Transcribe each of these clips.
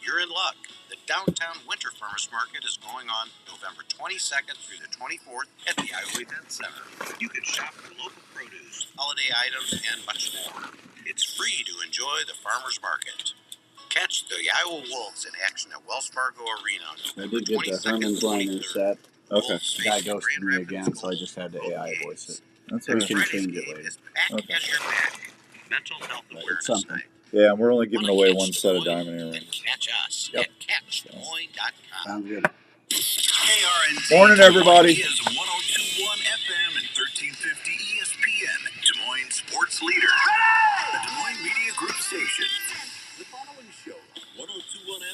you're in luck. The Downtown Winter Farmers Market is going on November 22nd through the 24th at the Iowa Event Center. You can shop for local produce, holiday items, and much more. It's free to enjoy the farmers market. Catch the Iowa Wolves in action at Wells Fargo Arena. I did get the Herman's line set. Okay. That ghosted me again, so I just had to AI voice it. That's We can change it later. Okay. Mental Health Awareness Night. Yeah, we're only giving away one set of diamond earrings. Catch us at catchdesmoines.com. Sounds good. KRNT Morning, everybody. is 102.1 FM and 1350 ESPN, Des Moines sports leader. The Des Moines Media Group station. The following show, 102.1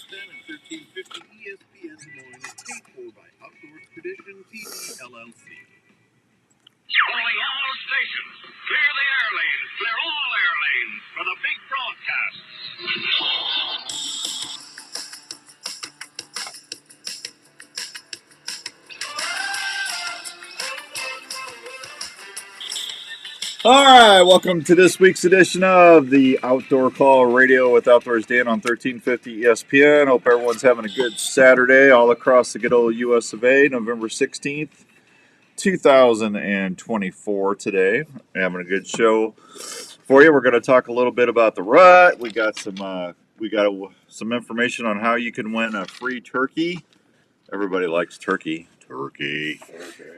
FM and 1350 ESPN Des Moines, is paid for by Outdoors Tradition TV LLC. Calling all stations. Clear the air lanes. Clear all air lanes for the big broadcast. All right, welcome to this week's edition of the Outdoor Call Radio with Outdoors Dan on 1350 ESPN. Hope everyone's having a good Saturday all across the good old US of A, November 16th, 2024 today. Having a good show for you. We're going to talk a little bit about the rut. We got some information on how you can win a free turkey. Everybody likes turkey.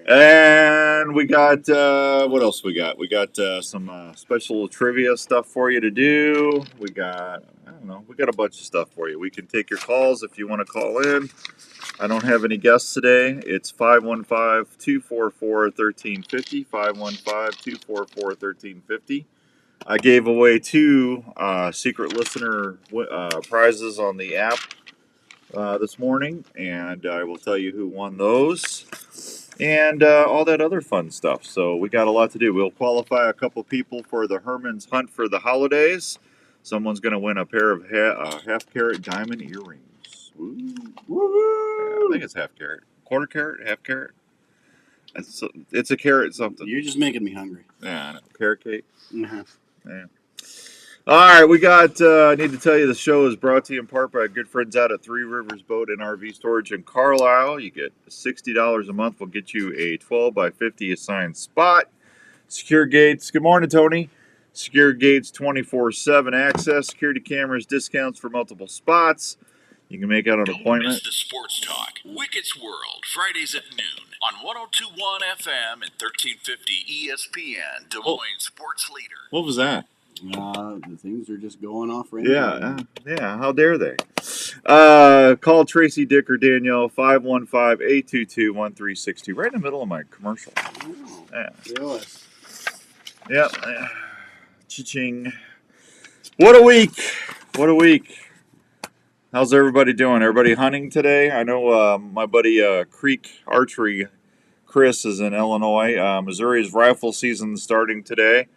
And we got, what else we got? We got some special trivia stuff for you to do. We got a bunch of stuff for you. We can take your calls if you want to call in. I don't have any guests today. It's 515-244-1350, 515-244-1350. I gave away 2 secret listener prizes on the app this morning, and I will tell you who won those and all that other fun stuff. So we got a lot to do. We'll qualify a couple people for the Herman's Hunt for the holidays. Someone's going to win a pair of half-carat diamond earrings. Ooh. I think it's half-carat. Quarter carat? Half-carat? It's a carat something. You're just making me hungry. Yeah, I know. Carrot cake? Mm-hmm. Yeah. All right, we got, I need to tell you, the show is brought to you in part by our good friends out at Three Rivers Boat and RV Storage in Carlisle. You get $60 a month. We'll get you a 12 by 50 assigned spot. Secure gates. Good morning, Tony. Secure gates, 24/7 access, security cameras, discounts for multiple spots. You can make out an Don't appointment. miss the Sports Talk, Wicket's World, Fridays at noon on 102.1 FM and 1350 ESPN, Des Moines sports leader. What was that? The things are just going off right Yeah. How dare they? Call Tracy, Dick, or Danielle, 515-822-1360. Right in the middle of my commercial. Oh, Yeah. really? Yep. Cha-ching. What a week. How's everybody doing? Everybody hunting today? I know my buddy Creek Archery, Chris, is in Illinois. Missouri's rifle season starting today.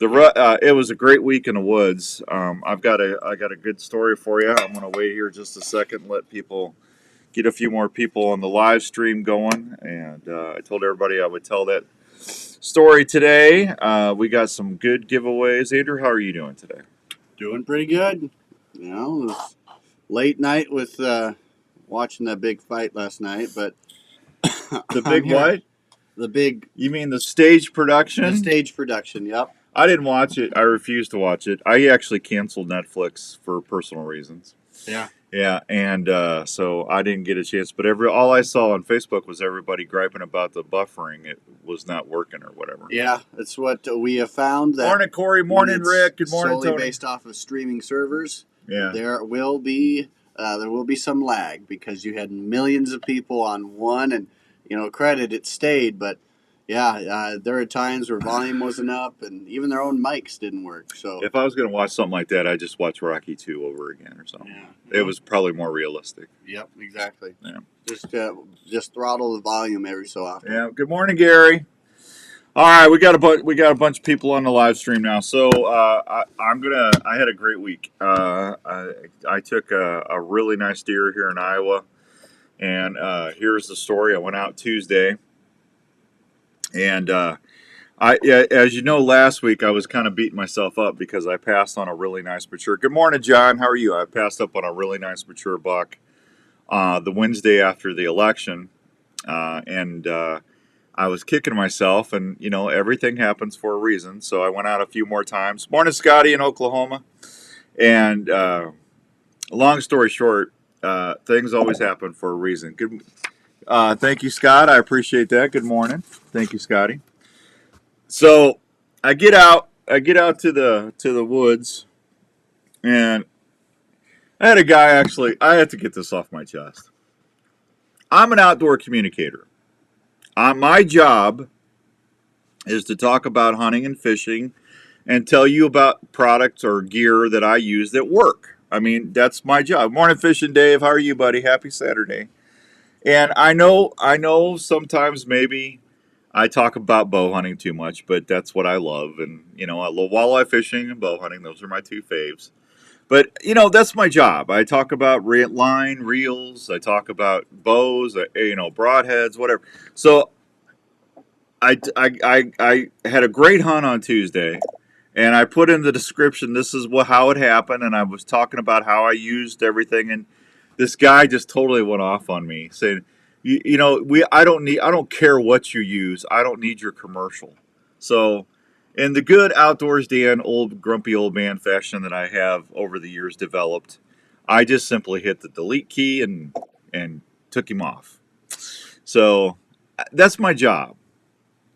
It was a great week in the woods. I got a good story for you. I'm going to wait here just a second and let people get a few more people on the live stream going. And I told everybody I would tell that story today. We got some good giveaways. Andrew, how are you doing today? Doing pretty good. You know, it was late night with watching that big fight last night, but The big what? You mean the stage production? The stage production, yep. I didn't watch it. I refused to watch it. I actually canceled Netflix for personal reasons. Yeah. Yeah, and so I didn't get a chance. But all I saw on Facebook was everybody griping about the buffering. It was not working or whatever. Yeah, that's what we have found. That morning, Corey. Morning, Rick. Good morning, solely Tony. based off of streaming servers. Yeah. There will be some lag because you had millions of people on one, and credit it stayed, but. Yeah, there are times where volume wasn't up, and even their own mics didn't work. So if I was going to watch something like that, I'd just watch Rocky 2 over again or something. Yeah. It was probably more realistic. Yep, exactly. Yeah. Just throttle the volume every so often. Yeah. Good morning, Gary. All right, we got a bunch of people on the live stream now. So I had a great week. I took a really nice deer here in Iowa, and here's the story. I went out Tuesday. And Yeah, as you know, last week I was kind of beating myself up because I passed on a really nice mature. Good morning, John. How are you? I passed up on a really nice mature buck the Wednesday after the election, and I was kicking myself. And you know, everything happens for a reason. So I went out a few more times. Morning, Scotty in Oklahoma. And long story short, things always happen for a reason. Good. Thank you, Scott. I appreciate that. Good morning. Thank you, Scotty. So I get out to the woods, and I had a guy actually. I had to get this off my chest. I'm an outdoor communicator. My job is to talk about hunting and fishing, and tell you about products or gear that I use that work. I mean, that's my job. Morning, Fishing Dave. How are you, buddy? Happy Saturday. And I know. Sometimes maybe I talk about bow hunting too much, but that's what I love. And, you know, I love walleye fishing and bow hunting. Those are my two faves. But, you know, that's my job. I talk about line, reels. I talk about bows, you know, broadheads, whatever. So I had a great hunt on Tuesday. And I put in the description, this is how it happened. And I was talking about how I used everything. And this guy just totally went off on me saying, you know, I don't care what you use. I don't need your commercial. So, in the good outdoors Dan, old grumpy old man fashion that I have over the years developed, I just simply hit the delete key and took him off. So, that's my job.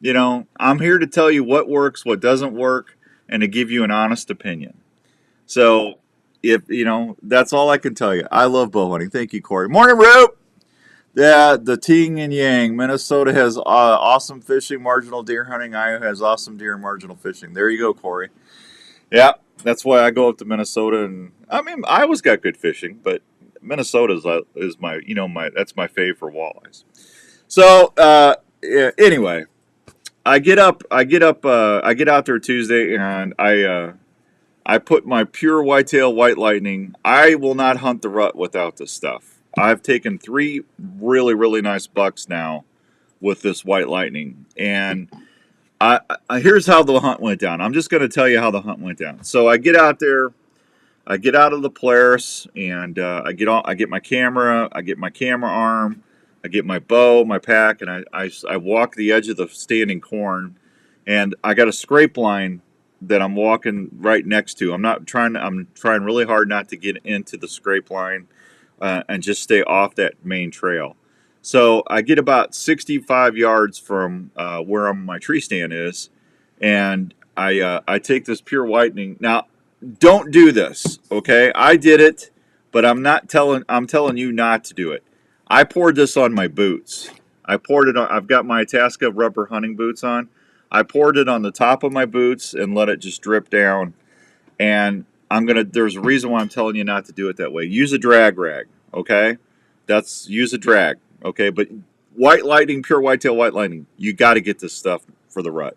You know, I'm here to tell you what works, what doesn't work, and to give you an honest opinion. So, if you know, that's all I can tell you. I love bow hunting. Thank you, Corey. Morning, Roop. Yeah, the Ting and Yang. Minnesota has awesome fishing, marginal deer hunting. Iowa has awesome deer and marginal fishing. There you go, Corey. Yeah, that's why I go up to Minnesota, and I mean, Iowa's got good fishing, but Minnesota is my, you know, that's my fave for walleyes. So, yeah, anyway, I get out there Tuesday, and I put my pure whitetail white lightning. I will not hunt the rut without this stuff. I've taken 3 really, really nice bucks now with this white lightning. And here's how the hunt went down. I'm just going to tell you how the hunt went down. So I get out there, I get out of the Polaris, and I get my camera, I get my camera arm, I get my bow, my pack, and I walk the edge of the standing corn, and I got a scrape line that I'm walking right next to. I'm trying really hard not to get into the scrape line and just stay off that main trail. So I get about 65 yards from where my tree stand is, and I take this pure whitening. Now, don't do this, okay? I did it, but I'm telling you not to do it. I poured this on my boots. I've got my Itasca rubber hunting boots on. I poured it on the top of my boots and let it just drip down. And there's a reason why I'm telling you not to do it that way. Use a drag rag, okay? Use a drag, okay? But white lightning, pure whitetail white lightning, you got to get this stuff for the rut.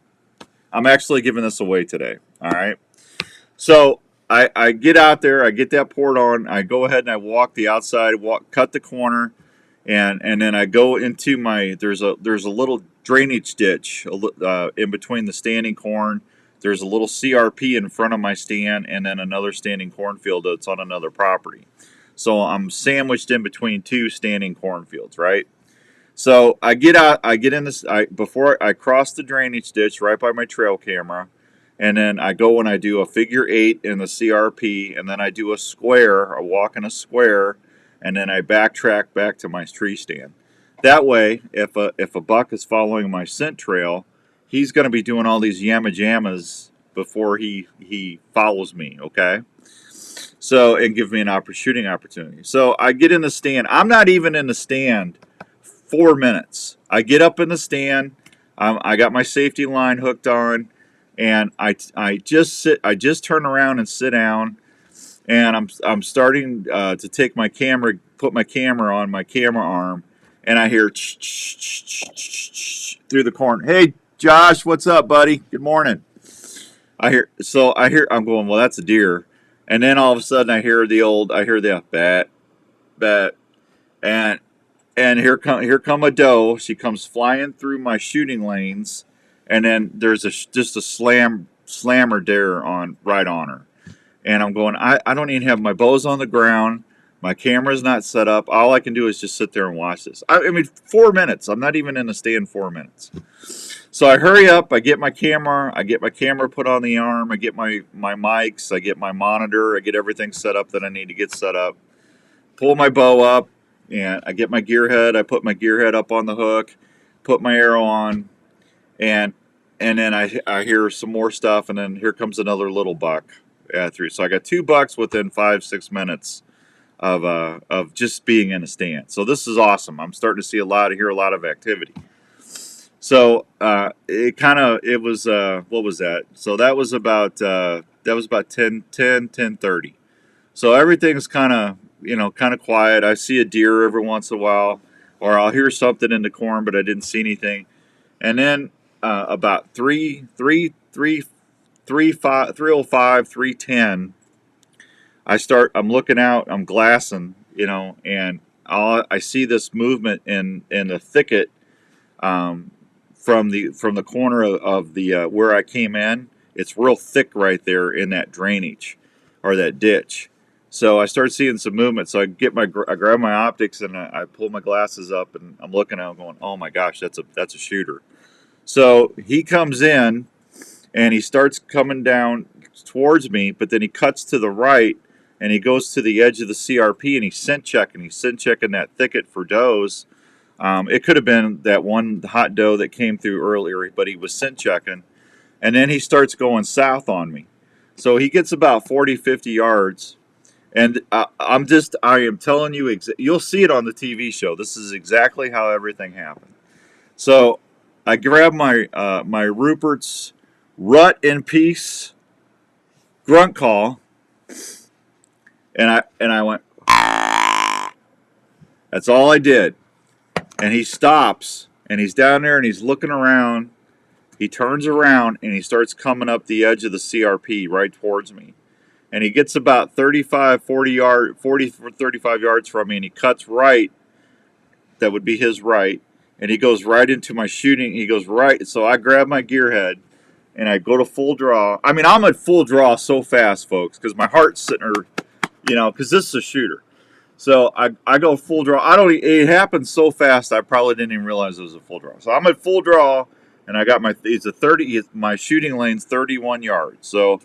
I'm actually giving this away today, all right? So I get out there, I get that poured on, I go ahead and I walk the outside, cut the corner, and then I go into there's a little drainage ditch in between the standing corn. There's a little CRP in front of my stand, and then another standing cornfield that's on another property. So I'm sandwiched in between 2 standing cornfields, right? So I get out, I get in this, before I cross the drainage ditch right by my trail camera, and then I go and I do a figure 8 in the CRP, and then I do a walk in a square, and then I backtrack back to my tree stand. That way, if a buck is following my scent trail, he's going to be doing all these yama jammas before he follows me, okay? So, and give me an shooting opportunity. So I get in the stand. I'm not even in the stand 4 minutes. I get up in the stand. I got my safety line hooked on, and I just turn around and sit down, and I'm starting to take my camera, put my camera on my camera arm, and I hear through the corn. Hey, Josh, what's up, buddy? Good morning. I'm going, well, that's a deer. And then all of a sudden I hear the bat, bat, and here come a doe. She comes flying through my shooting lanes, and then there's just a slammer dare on right on her. And I'm going, I don't even have my bows on the ground. My camera's not set up. All I can do is just sit there and watch this. I mean, 4 minutes. I'm not even in the stand 4 minutes. So I hurry up. I get my camera. I get my camera put on the arm. I get my mics. I get my monitor. I get everything set up that I need to get set up. Pull my bow up, and I get my gear head. I put my gear head up on the hook, put my arrow on, and then I hear some more stuff, and then here comes another little buck through. So I got 2 bucks within 5-6 minutes of just being in a stand. So this is awesome. I'm starting to see hear a lot of activity. So it was what was that? So that was about 10:30. So everything's kind of quiet. I see a deer every once in a while, or I'll hear something in the corn, but I didn't see anything. And then about 3:05, 3:10, I'm looking out, I'm glassing, and I see this movement in the thicket from the corner of the where I came in. It's real thick right there in that drainage or that ditch. So I start seeing some movement. So I grab my optics and I pull my glasses up and I'm looking at it going, oh my gosh, that's a shooter. So he comes in and he starts coming down towards me, but then he cuts to the right and he goes to the edge of the CRP and he's scent checking. He's scent checking that thicket for does. It could have been that one hot doe that came through earlier, but he was scent checking. And then he starts going south on me. So he gets about 40, 50 yards. And I am telling you, you'll see it on the TV show. This is exactly how everything happened. So I grab my Rupert's Rut in Peace grunt call, and I went. That's all I did. And he stops, and he's down there, and he's looking around. He turns around, and he starts coming up the edge of the CRP right towards me. And he gets about 35 yards from me, and he cuts right. That would be his right. And he goes right into my shooting. He goes right. So I grab my gear head, and I go to full draw. I mean, I'm at full draw so fast, folks, because my heart's sitting there, because this is a shooter. So I go full draw. It happened so fast I probably didn't even realize it was a full draw. So I'm at full draw, and I got my shooting lane's 31 yards. So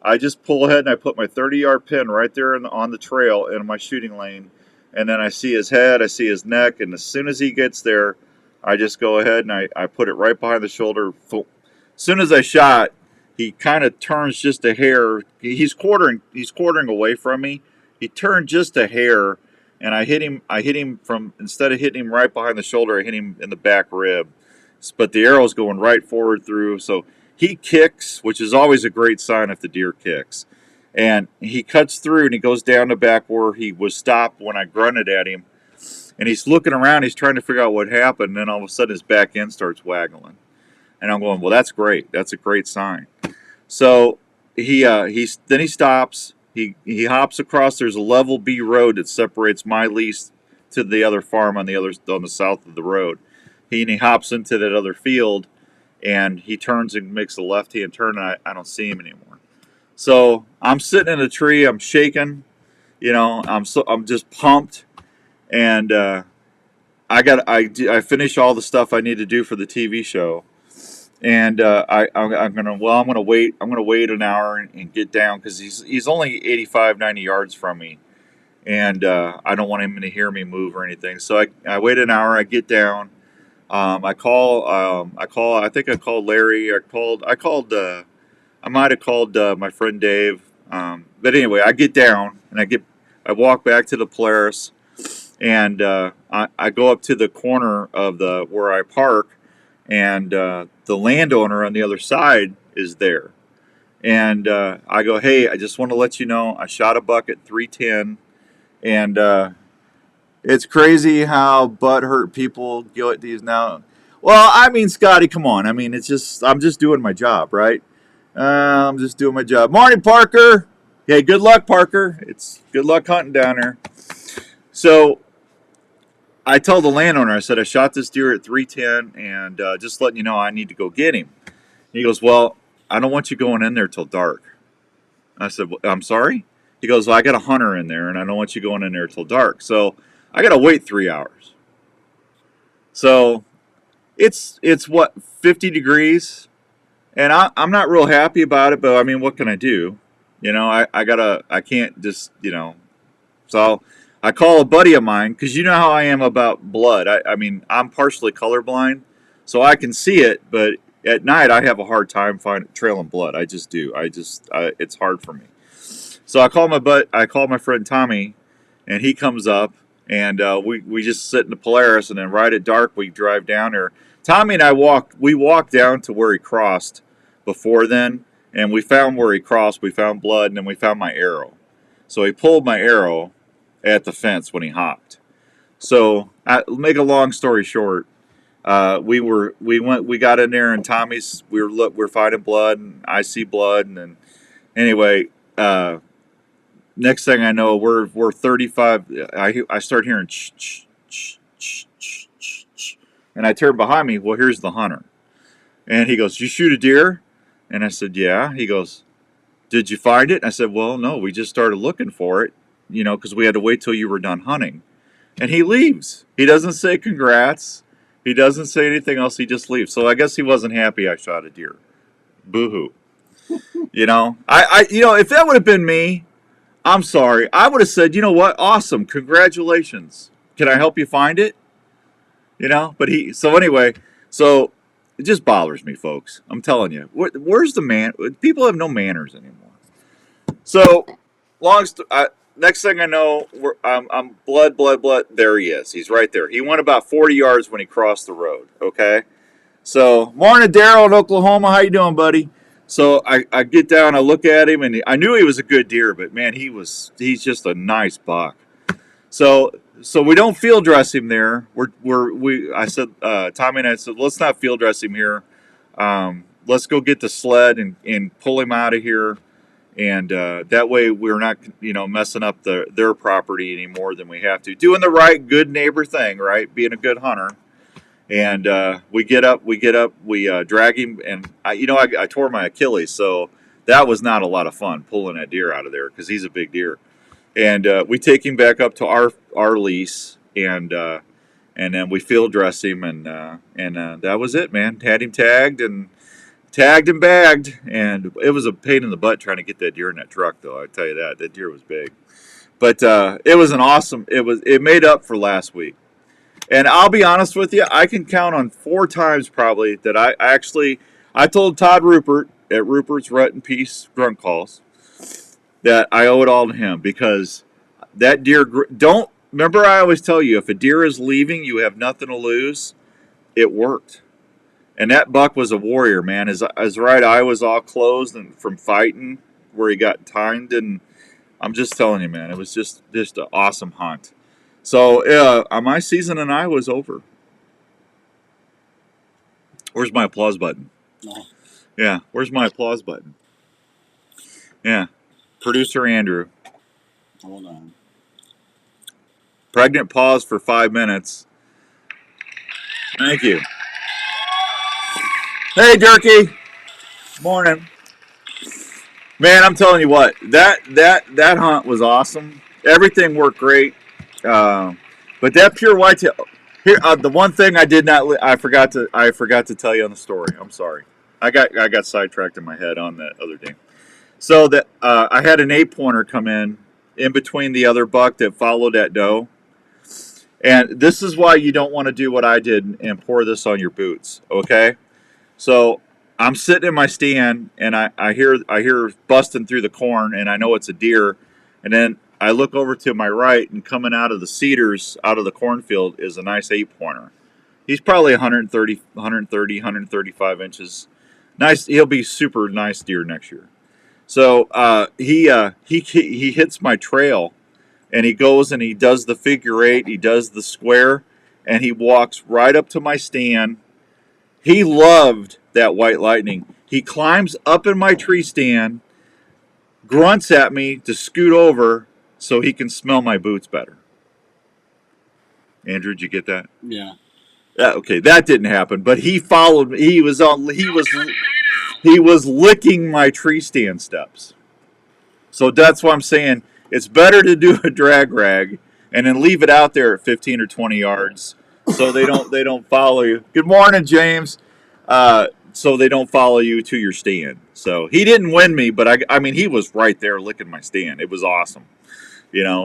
I just pull ahead and I put my 30-yard pin right there on the trail in my shooting lane, and then I see his head, I see his neck, and as soon as he gets there, I just go ahead and I put it right behind the shoulder. As soon as I shot, he kind of turns just a hair. He's quartering away from me. He turned just a hair, and I hit him instead of hitting him right behind the shoulder, I hit him in the back rib. But the arrow's going right forward through, so he kicks, which is always a great sign if the deer kicks. And he cuts through, and he goes down the back where he was stopped when I grunted at him. And he's looking around, he's trying to figure out what happened, and then all of a sudden his back end starts waggling. And I'm going, well, that's great. That's a great sign. So then he stops. He hops across. There's a level B road that separates my lease to the other farm on the south of the road. He hops into that other field, and he turns and makes a left-hand turn, and I don't see him anymore. So I'm sitting in a tree. I'm shaking. I'm just pumped, and I finish all the stuff I need to do for the TV show. And I'm gonna wait an hour and get down because he's only 85, 90 yards from me, and I don't want him to hear me move or anything. So I wait an hour. I get down. I think I called Larry. I might have called my friend Dave. But anyway, I get down and I walk back to the Polaris, and I go up to the corner of where I park. And the landowner on the other side is there. And I go, hey, I just want to let you know I shot a buck at 310. And it's crazy how butthurt people go at these now. Well, I mean, Scotty, come on. I mean, I'm just doing my job, right? I'm just doing my job. Morning, Parker. Hey, good luck, Parker. It's good luck hunting down there. So I told the landowner, I said, I shot this deer at 310, and just letting you know, I need to go get him. He goes, well, I don't want you going in there till dark. I said, I'm sorry? He goes, well, I got a hunter in there, and I don't want you going in there till dark. So I got to wait 3 hours. So it's what, 50 degrees? And I'm not real happy about it, but I mean, what can I do? You know, I can't just, you know. So I call a buddy of mine, because you know how I am about blood. I mean, I'm partially colorblind, so I can see it, but at night I have a hard time trailing blood. I just do. It's hard for me. So I call my friend Tommy, and he comes up, and we just sit in the Polaris, and then right at dark we drive down there. Tommy and I walked down to where he crossed before then, and we found where he crossed. We found blood, and then we found my arrow. So he pulled my arrow at the fence when he hopped. So make a long story short, we got in there, and Tommy's we're finding blood, and I see blood, and then anyway, next thing I know, we're 35. I start hearing and I turn behind me. Well, here's the hunter, and he goes, "You shoot a deer?" And I said, "Yeah." He goes, "Did you find it?" I said, "Well, no, we just started looking for it, you know, because we had to wait till you were done hunting." And he leaves. He doesn't say congrats. He doesn't say anything else. He just leaves. So I guess he wasn't happy I shot a deer. Boo-hoo. You know, if that would have been me, I'm sorry. I would have said, you know what? Awesome. Congratulations. Can I help you find it? You know, but anyway, it just bothers me, folks. I'm telling you. Where's the man? People have no manners anymore. So, next thing I know, I'm blood. There he is. He's right there. He went about 40 yards when he crossed the road. Okay. So, morning, Daryl in Oklahoma. How you doing, buddy? So I get down, I look at him, and I knew he was a good deer, but man, he's just a nice buck. So we don't field dress him there. I said, Tommy and I said, let's not field dress him here. Let's go get the sled and pull him out of here. And that way we're not, messing up their property any more than we have to. Doing the right, good neighbor thing, right? Being a good hunter. And we get up, we drag him, and I tore my Achilles, so that was not a lot of fun pulling that deer out of there because he's a big deer. And we take him back up to our lease, and then we field dress him, and that was it, man. Had him tagged and bagged, and it was a pain in the butt trying to get that deer in that truck, though. I tell you that deer was big, but it was an awesome. It made up for last week. And I'll be honest with you, I can count on 4 times probably that I told Todd Rupert at Rupert's Rut and Peace Grunt Calls that I owe it all to him, because that deer, remember I always tell you, if a deer is leaving, you have nothing to lose. It worked. And that buck was a warrior, man. His right eye was all closed and from fighting where he got timed, and I'm just telling you, man, it was just an awesome hunt. So my season in Iowa is over. Where's my applause button? No. Yeah, where's my applause button? Yeah, producer Andrew. Hold on. Pregnant pause for 5 minutes. Thank you. Hey, Durkee. Morning. Man, I'm telling you what, that hunt was awesome. Everything worked great. But that pure whitetail. Here, the one thing I forgot to tell you on the story. I'm sorry. I got sidetracked in my head on that other day. So that I had an 8-pointer come in between the other buck that followed that doe. And this is why you don't want to do what I did and pour this on your boots. Okay. So I'm sitting in my stand, and I hear busting through the corn, and I know it's a deer. And then I look over to my right, and coming out of the cedars, out of the cornfield, is a nice 8-pointer. He's probably 135 inches. Nice. He'll be super nice deer next year. So he hits my trail, and he goes and he does the figure 8. He does the square, and he walks right up to my stand. He loved that white lightning. He climbs up in my tree stand, grunts at me to scoot over so he can smell my boots better. Andrew, did you get that? Yeah. Okay, that didn't happen. But he followed me. He was licking my tree stand steps. So that's why I'm saying it's better to do a drag rag and then leave it out there at 15 or 20 yards, so they don't follow you. Good morning, James. So they don't follow you to your stand. So he didn't win me, but I mean he was right there licking my stand. It was awesome.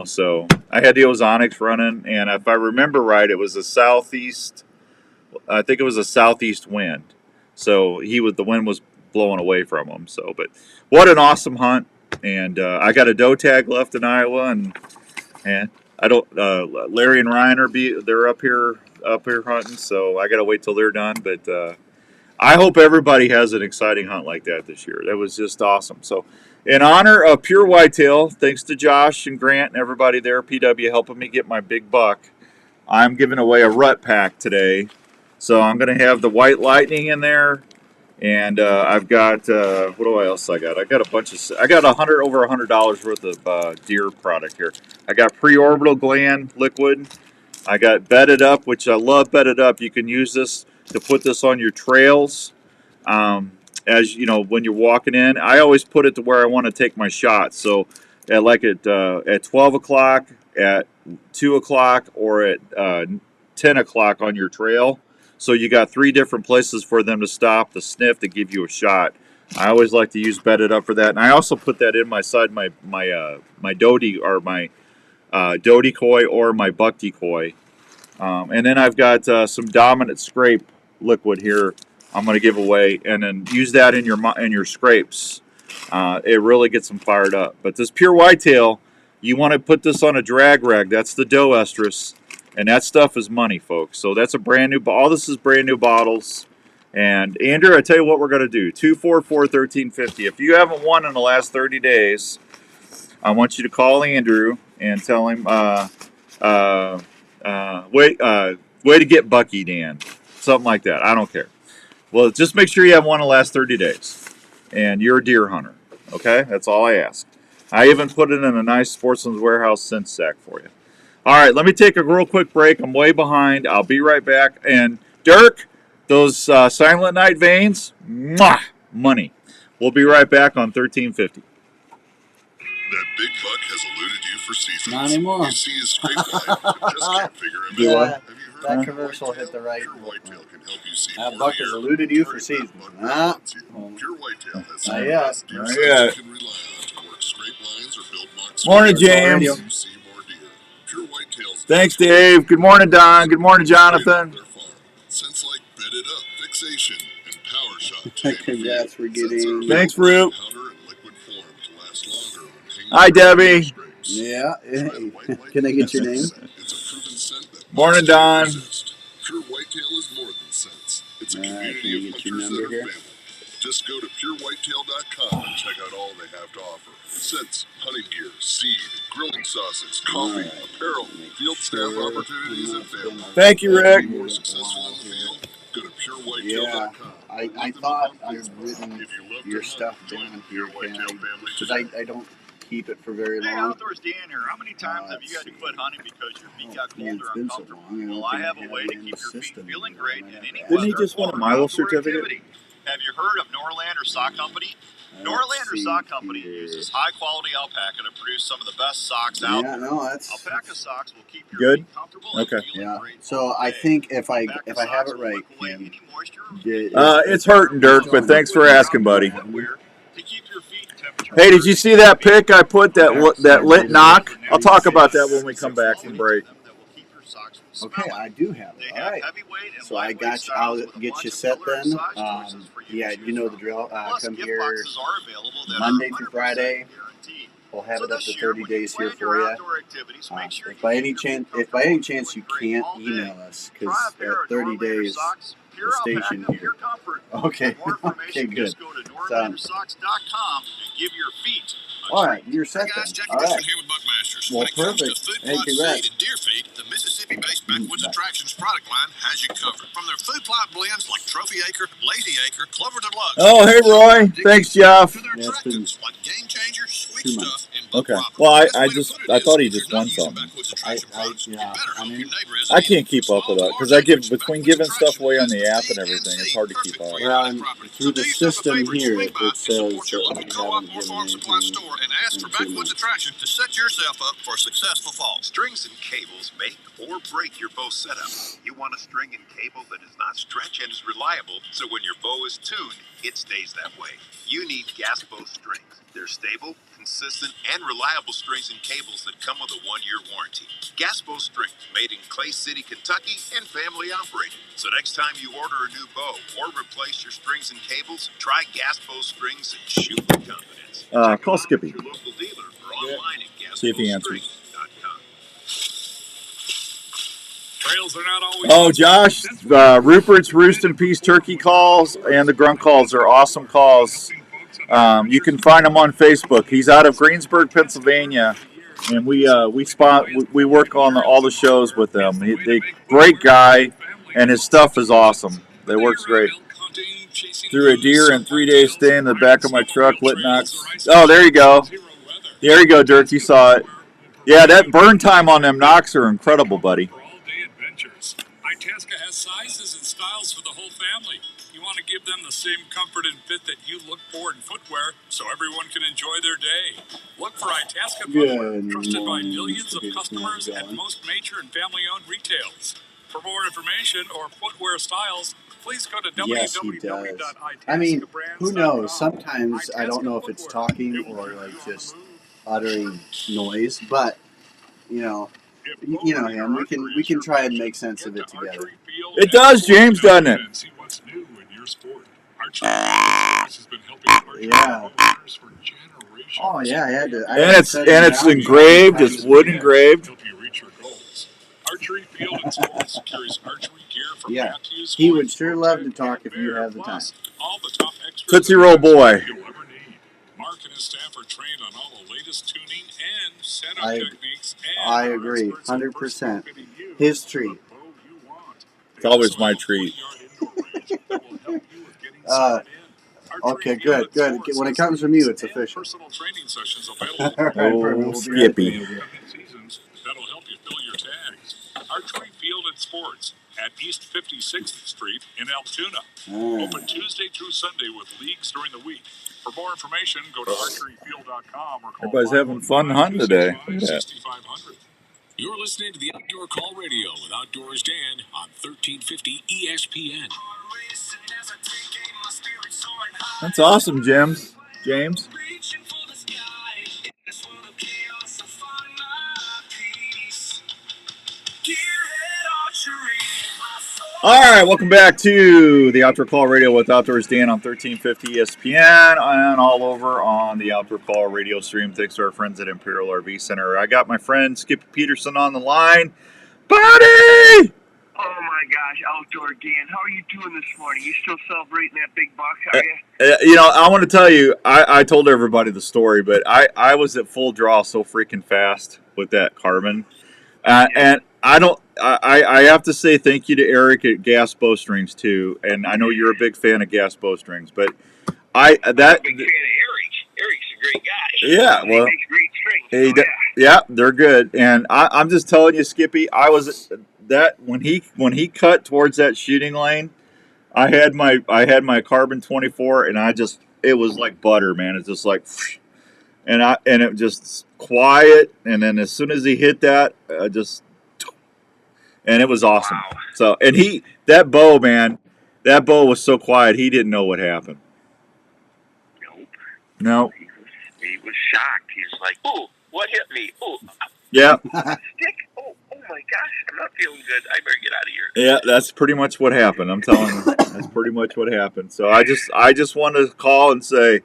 So I had the Ozonics running, and if I remember right, it was a southeast. I think it was a southeast wind. So the wind was blowing away from him. So, but what an awesome hunt! And I got a doe tag left in Iowa, and I don't. Larry and Ryan they're up here hunting, so I got to wait till they're done. But I hope everybody has an exciting hunt like that this year. That was just awesome. So, in honor of Pure Whitetail, thanks to Josh and Grant and everybody there, PW helping me get my big buck, I'm giving away a rut pack today. So I'm going to have the White Lightning in there, and I've got what else I got? I got over $100 worth of deer product here. I got pre-orbital gland liquid. I got Bedded Up, which I love. Bedded Up. You can use this to put this on your trails. As you know, when you're walking in, I always put it to where I want to take my shots. So at 12 o'clock, at 2 o'clock, or at 10 o'clock on your trail. So you got 3 different places for them to stop, to sniff, to give you a shot. I always like to use Bedded Up for that, and I also put that in my doe decoy or my buck decoy. And then I've got some Dominant Scrape liquid here. I'm going to give away, and then use that in your scrapes. It really gets them fired up. But this Pure Whitetail, you want to put this on a drag rag. That's the doe estrus. And that stuff is money, folks. So that's a brand new. All this is brand new bottles. And Andrew, I tell you what we're going to do: 244-1350. If you haven't won in the last 30 days, I want you to call Andrew and tell him, way to get Bucky, Dan, something like that. I don't care. Well, just make sure you have won in the last 30 days, and you're a deer hunter. Okay, that's all I ask. I even put it in a nice Sportsman's Warehouse scent sack for you. All right, let me take a real quick break. I'm way behind. I'll be right back. And Dirk, those Silent Night veins, mwah, money. We'll be right back on 1350. That big buck has eluded you for seasons. Not anymore. You see his scrape line, but just can't figure him Do out. what? Have you heard That of commercial Whitetail? hit the right. Pure Whitetail can help you see That more buck has deer. eluded you for Target seasons. that buck Ah. wants you. Pure Whitetail has some Not of the yet. best deer Not signs yet. you can rely on to work scrape lines or build marks. Morning, Pure James. Whitetail helps you see more deer. Pure Whitetail's Thanks, Dave. Good morning, Don. Good morning, Jonathan. Scents like Bedded Up, Fixation, and Power Shot. to name a few. Congrats for Scents are getting. Thanks, available Fruit. in powder and liquid form to last longer on hanging Hi, Debbie. scrapes. Yeah. Try the White Lightning Can I get your name? scent. It's a proven scent that Morning, most deer Don. resist. Pure Whitetail is more than scents. It's a All right, community can I of get your hunters that number are here? family. Just go to purewhitetail.com and check out all they have to offer. Scents, hunting gear, seed, grilling sauces, coffee, Alright. apparel, field staff Sure. opportunities, and family. Thank you, Want to Rick. be more successful in the field? Go to purewhitetail.com. I Look them thought up on I'd Facebook. written If you love your to stuff hunt, join down the here, Pure Whitetail family because today. I don't keep it for very Hey, long. Outdoors Dan here. How many times have you had to quit hunting because your feet got Man, cold it's or been so uncomfortable? long. Well, I have a way to keep your feet feeling great in any Didn't he weather just want a or Milo outdoor certificate? activity. Have you heard of Norlander Sock Company? Norlander Sock Company uses high-quality alpaca to produce some of the best socks out Yeah, there. no, that's Alpaca socks will keep your Good? feet comfortable Okay. and feeling yeah. great. So all I day. think if I Alpaca have socks it will right, wick away Kim, any moisture or It's hurting, Dirk, but thanks for asking, buddy. footwear to keep your feet temperature. Hey, did you see that pic I put, that lit knock? I'll talk about that when we come back from break. okay, I do have They it. have All right. heavyweight and So I lightweight got you. styles I'll with a get bunch you of set color and then. size choices for you Yeah, to choose you know the from. drill. Plus, Come gift here boxes are available that Monday are through 100% Friday. guaranteed. We'll have So it up this to year, 30 when you days here plan for your you. outdoor activities, make sure If you by keep any your chance, feet if by any comfortable and chance you feeling great can't all day. email us, because Try a pair at of 30 Norlander days, socks, pure the station alpaca for here. your comfort. Okay. For more information, Okay, good. just go to NorlanderSocks.com and give your feet a All right, treat. you're set Hey guys, then. Jackie All Dixon right. here with Buckmasters. Well, When it comes to perfect. food Hey, plot congrats. seed and deer feed, the Mississippi-based Backwoods Attractions product line has you covered. From their food plot blends like Trophy Acre, Lazy Acre, Clover Deluxe. Oh, hey, Roy. Thanks, Jeff. To their Yeah, it's been attractants like Game Changer, Sweet two Stuff, months. and Okay. Well, I thought he just won something. I can't keep up with that because between giving stuff away on the app and everything, it's hard to keep up. Well, and through the system here, it says that we haven't given anything and ask for Backwoods Attraction to set yourself up for a successful fall. Strings and cables make or break your bow setup. You want a string and cable that does not stretch and is reliable, so when your bow is tuned, it stays that way. You need gas bow strings. They're stable, consistent, and reliable strings and cables that come with a 1-year warranty. Gaspo Strings, made in Clay City, Kentucky, and family operated. So next time you order a new bow or replace your strings and cables, try Gaspo Strings and shoot with confidence. Call Skippy. Your local dealer or online at See if he answers. gaspostrings.com. Trails are not always. Oh, Josh, Rupert's Roost and Peace turkey calls and the grunt calls are awesome calls. You can find him on Facebook. He's out of Greensburg, Pennsylvania, and we work on all the shows with them. Great guy, and his stuff is awesome. It works great. Threw a deer in 3-day stay in the back of my truck, lit knocks. Oh, there you go. There you go, Dirk. You saw it. Yeah, that burn time on them knocks are incredible, buddy. Itasca has sizes and styles for the whole family. You want to give them the same comfort and fit that you look for in footwear so everyone can enjoy their day. Look for Itasca footwear, trusted by millions of customers at most major and family-owned retails. For more information or footwear styles, please go to Yes, he does. I mean, who knows? Sometimes I don't know if it's talking or like just uttering noise, but you know him. We can try and make sense of it together. It does, James, doesn't it? Yeah. Oh yeah, I had to. And it's engraved. It's wood engraved. Archery Field and Sports carries archery gear from Yeah, Matthews. he would sure love to talk if you have the time. All the top extras Tootsie Roll boy. you'll ever need. Mark and his staff are trained on all the latest tuning and setup I- techniques. I And agree, experts in 100%. personal fitting you His the treat. bow you want. It's always my treat. Okay, good. When it comes from you, it's official. Personal training sessions available. All right, perfect. We'll be right Skippy. there. Seasons that'll help you fill your tags. Archery Field and Sports at East 56th Street in Altoona. Ah. Open Tuesday through Sunday with leagues during the week. For more information, go to archeryfield.com or call Everybody's having fun hunting today. Look at that. 6500. You're listening to the Outdoor Call Radio with Outdoors Dan on 1350 ESPN. That's awesome, James. All right, welcome back to the Outdoor Call Radio with Outdoors Dan on 1350 ESPN and all over on the Outdoor Call Radio stream. Thanks to our friends at Imperial RV Center. I got my friend Skip Peterson on the line. Buddy! Oh my gosh, Outdoor Dan, how are you doing this morning? You still celebrating that big buck, are you? I want to tell you, I told everybody the story, but I was at full draw so freaking fast with that carbon. And I have to say thank you to Eric at Gas Bowstrings too, and I know you're a big fan of Gas Bowstrings, but I'm a big fan of Eric. Eric's a great guy. Yeah, well, he makes great strings. yeah, they're good, and I'm just telling you, Skippy, I was that when he cut towards that shooting lane, I had my carbon 24, and it was like butter, man. It's just like, and it just quiet, and then as soon as he hit that, and it was awesome. Wow. So, and that bow was so quiet, he didn't know what happened. Nope. No. He was shocked. He was like, "Ooh, what hit me? Ooh, Yeah. stick! Oh my gosh, I'm not feeling good. I better get out of here." Yeah, that's pretty much what happened. I'm telling you, that's pretty much what happened. So I just wanted to call and say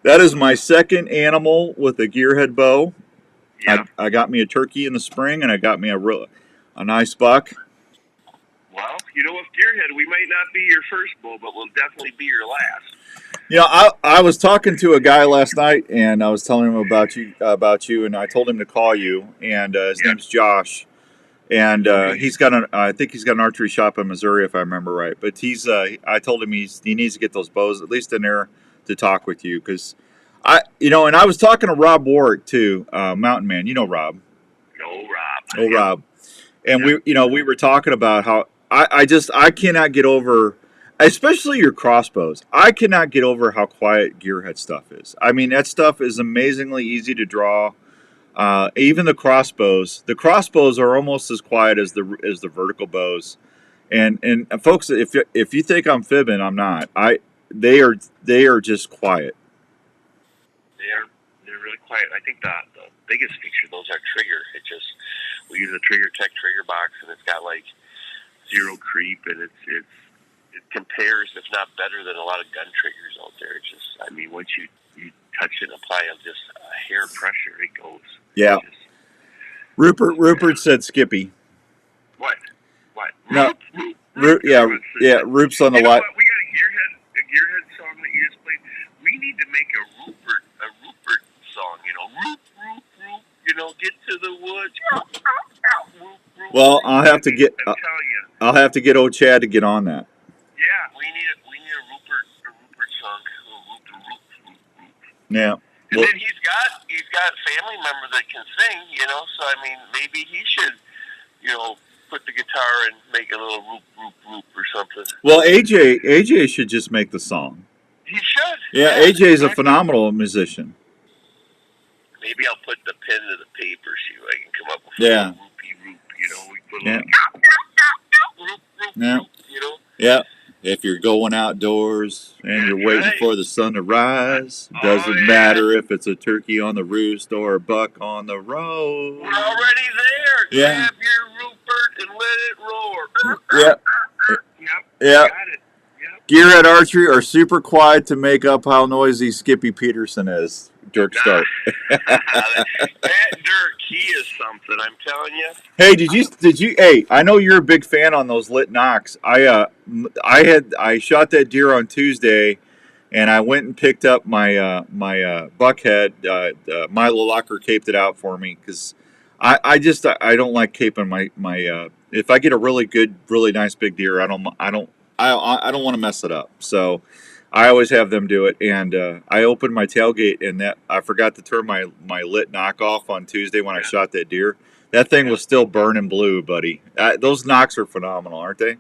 that is my second animal with a gearhead bow. Yeah. I got me a turkey in the spring, and I got me a nice buck. Well, with gearhead, we might not be your first bull, but we'll definitely be your last. I was talking to a guy last night, and I was telling him about you, and I told him to call you, and his name's Josh, and I think he's got an archery shop in Missouri, if I remember right. But I told him he needs to get those bows at least in there to talk with you, because And I was talking to Rob Warwick too, Mountain Man. You know Rob. No, Rob. Oh, Rob. And we were talking about how I cannot get over, especially your crossbows. I cannot get over how quiet Gearhead stuff is. I mean, that stuff is amazingly easy to draw. Even the crossbows are almost as quiet as the vertical bows. And folks, if you think I'm fibbing, I'm not. They are just quiet. They're really quiet. I think the biggest feature of those are trigger. We use a Trigger Tech trigger box, and it's got like zero creep, and it compares, if not better, than a lot of gun triggers out there. It's just, I mean, once you touch it and apply just a hair pressure, it goes. Yeah. Rupert said Skippy. What? No. Roop's on the lot. We got a Gearhead song that you just played. We need to make a Rupert song. Roop, roop, roop. Get to the woods. Roop, roop, Well, I'll have to get. I'm telling you. I'll have to get old Chad to get on that. Yeah, we need a Rupert song. Roop. Yeah. And then he's got family members that can sing. So I mean, maybe he should, put the guitar and make a little roop or something. Well, AJ should just make the song. He should. Yeah, AJ is a phenomenal musician. Maybe I'll put the pen to the paper, see if I can come up with Yeah. a roop. We put a Yeah. little roop, Yeah. Yeah. If you're going outdoors and you're waiting for the sun to rise, doesn't matter if it's a turkey on the roost or a buck on the road. We're already there. Yeah. Grab your Rupert and let it roar. Yep. Yep. Got it. Yep. Gearhead Archery are super quiet to make up how noisy Skippy Peterson is. Dirk Stark. That Dirk, he is something, I'm telling you. Hey, did you? Hey, I know you're a big fan on those lit knocks. I shot that deer on Tuesday, and I went and picked up my buckhead. Milo Locker caped it out for me because I don't like caping my if I get a really nice big deer, I don't want to mess it up. So I always have them do it, and I opened my tailgate, and that I forgot to turn my lit knock off on Tuesday when I shot that deer. That thing was still burning blue, buddy. Those knocks are phenomenal, aren't they?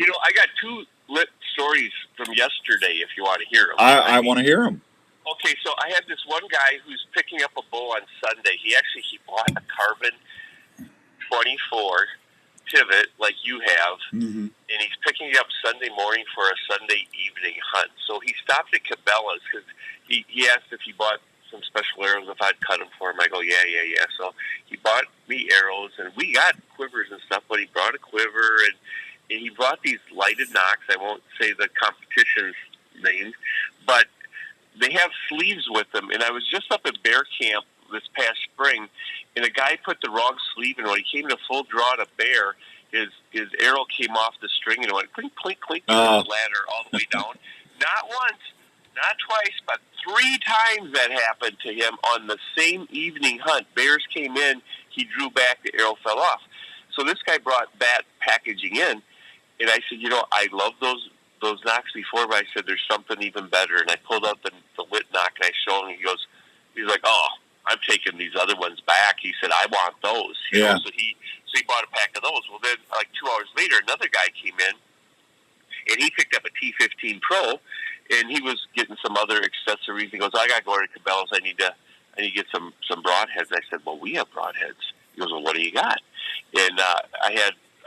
I got two lit stories from yesterday. If you want to hear them, I want to hear them. Okay, so I had this one guy who's picking up a bow on Sunday. He bought a Carbon 24 pivot like you have, and he's picking it up Sunday morning for a Sunday evening hunt. So he stopped at Cabela's because he asked if he bought some special arrows, if I'd cut them for him. I go, yeah. So he bought me arrows, and we got quivers and stuff, but he brought a quiver, and he brought these lighted knocks. I won't say the competition's name, but they have sleeves with them. And I was just up at bear camp this past spring, and a guy put the wrong sleeve in. When he came to full draw to bear, his arrow came off the string and it went clink, clink, clink to the ladder all the way down. Not once, not twice, but 3 times that happened to him on the same evening hunt. Bears came in, he drew back, the arrow fell off. So this guy brought that packaging in, and I said, I love those knocks before, but I said, there's something even better. And I pulled out the lit knock, and I showed him, he's like, oh, I'm taking these other ones back. He said, I want those. So he bought a pack of those. Well, then, like 2 hours later, another guy came in, and he picked up a T15 Pro, and he was getting some other accessories. He goes, I got to go to Cabela's. I need to get some broadheads. I said, well, we have broadheads. He goes, well, what do you got? And I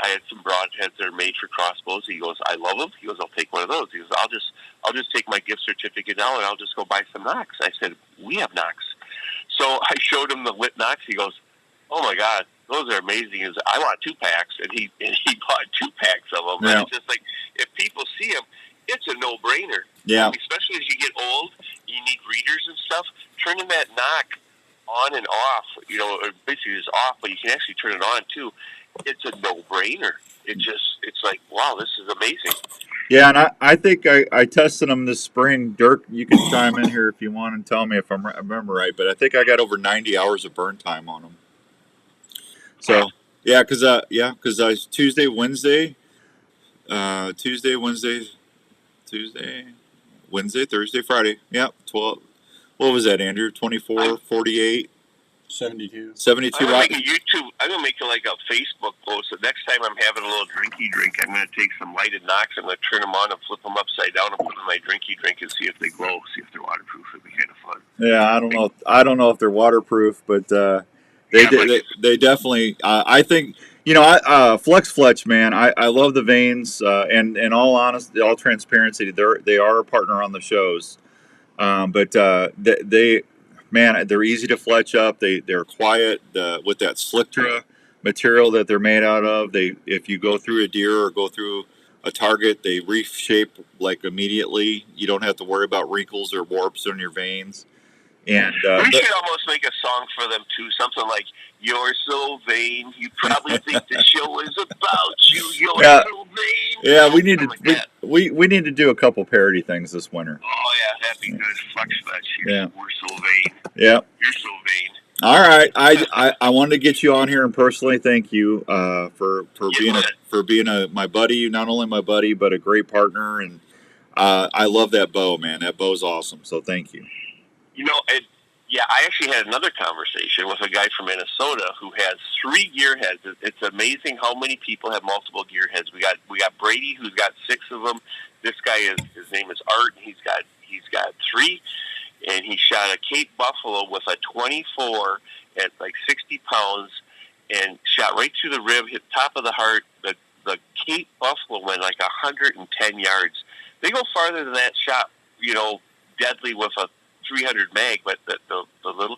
had some broadheads that are made for crossbows. He goes, I love them. He goes, I'll take one of those. He goes, I'll just take my gift certificate now, and I'll just go buy some knocks. I said, we have knocks. So I showed him the lit knocks. He goes, oh my God, those are amazing. He goes, I want 2 packs, and he bought 2 packs of them. Yeah. And it's just like, if people see them, it's a no-brainer. Yeah. I mean, especially as you get old, you need readers and stuff. Turning that knock on and off, or basically it's off, but you can actually turn it on too. It's a no-brainer. It's like, wow, this is amazing. Yeah, and I think I tested them this spring. Dirk, you can chime in here if you want and tell me if I remember right, but I think I got over 90 hours of burn time on them. So, yeah, because Tuesday, Wednesday, Thursday, Friday. Yeah, 12. What was that, Andrew? 24, 48, 72. 72 I'm gonna watts? make a YouTube. I'm gonna make it like a Facebook post. The next time I'm having a little drinky drink, I'm gonna take some lighted knocks. I'm gonna turn them on and flip them upside down and put them in my drinky drink and see if they glow. See if they're waterproof. It'd be kind of fun. Yeah, I don't know. I don't know if they're waterproof, but they definitely. I think Flex Fletch, man. I love the vanes, and in all honesty, all transparency, they are a partner on the shows. But they're easy to fletch up. They're quiet with that Slictra material that they're made out of. If you go through a deer or go through a target, they reshape like immediately. You don't have to worry about wrinkles or warps in your veins. And we should almost make a song for them too, something like "You're so vain, you probably think the show is about you. You're so vain." Yeah, we need to we need to do a couple parody things this winter. Oh yeah, that'd be good. Flex Fletch. Yeah, we're so vain. Yeah, you're so vain. All right, I wanted to get you on here and personally thank you for being my buddy, not only my buddy but a great partner, and I love that bow, man. That bow's awesome. So thank you. I actually had another conversation with a guy from Minnesota who has 3 gear heads. It's amazing how many people have multiple gear heads. We got Brady, who's got 6 of them. This guy his name is Art, and he's got 3, and he shot a Cape Buffalo with a 24 at like 60 pounds, and shot right through the rib, hit top of the heart. The Cape Buffalo went like 110 yards. They go farther than that. Shot deadly with a 300 mag, but the little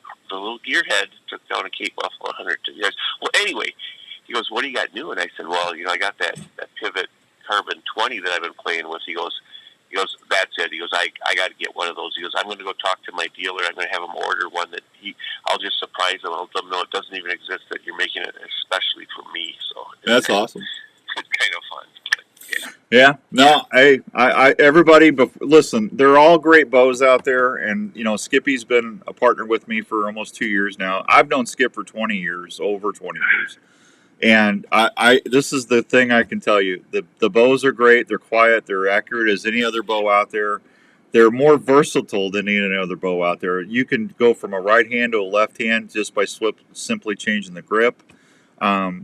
gearhead took down a Cape Buffalo 100 yards. Well, anyway, he goes, "What do you got new?" And I said, "Well, I got that Pivot Carbon 20 that I've been playing with." He goes, "That's it." He goes, "I got to get one of those." He goes, "I'm going to go talk to my dealer. I'm going to have him order one that I'll just surprise him. I'll let him know it doesn't even exist, that you're making it especially for me." So that's awesome. It's kind of fun. Yeah, no, hey, everybody, but listen, they're all great bows out there, and Skippy's been a partner with me for almost 2 years now. I've known Skip for 20 years, over 20 years, and this is the thing I can tell you: the bows are great, they're quiet, they're accurate as any other bow out there. They're more versatile than any other bow out there. You can go from a right hand to a left hand just by simply changing the grip.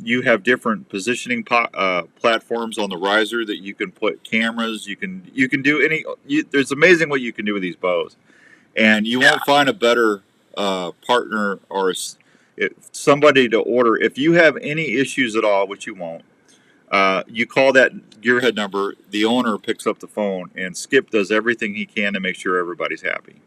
You have different positioning platforms on the riser that you can put cameras. You can do there's amazing what you can do with these bows, and you won't find a better partner or somebody to order. If you have any issues at all, which you won't, you call that gearhead number. The owner picks up the phone, and Skip does everything he can to make sure everybody's happy.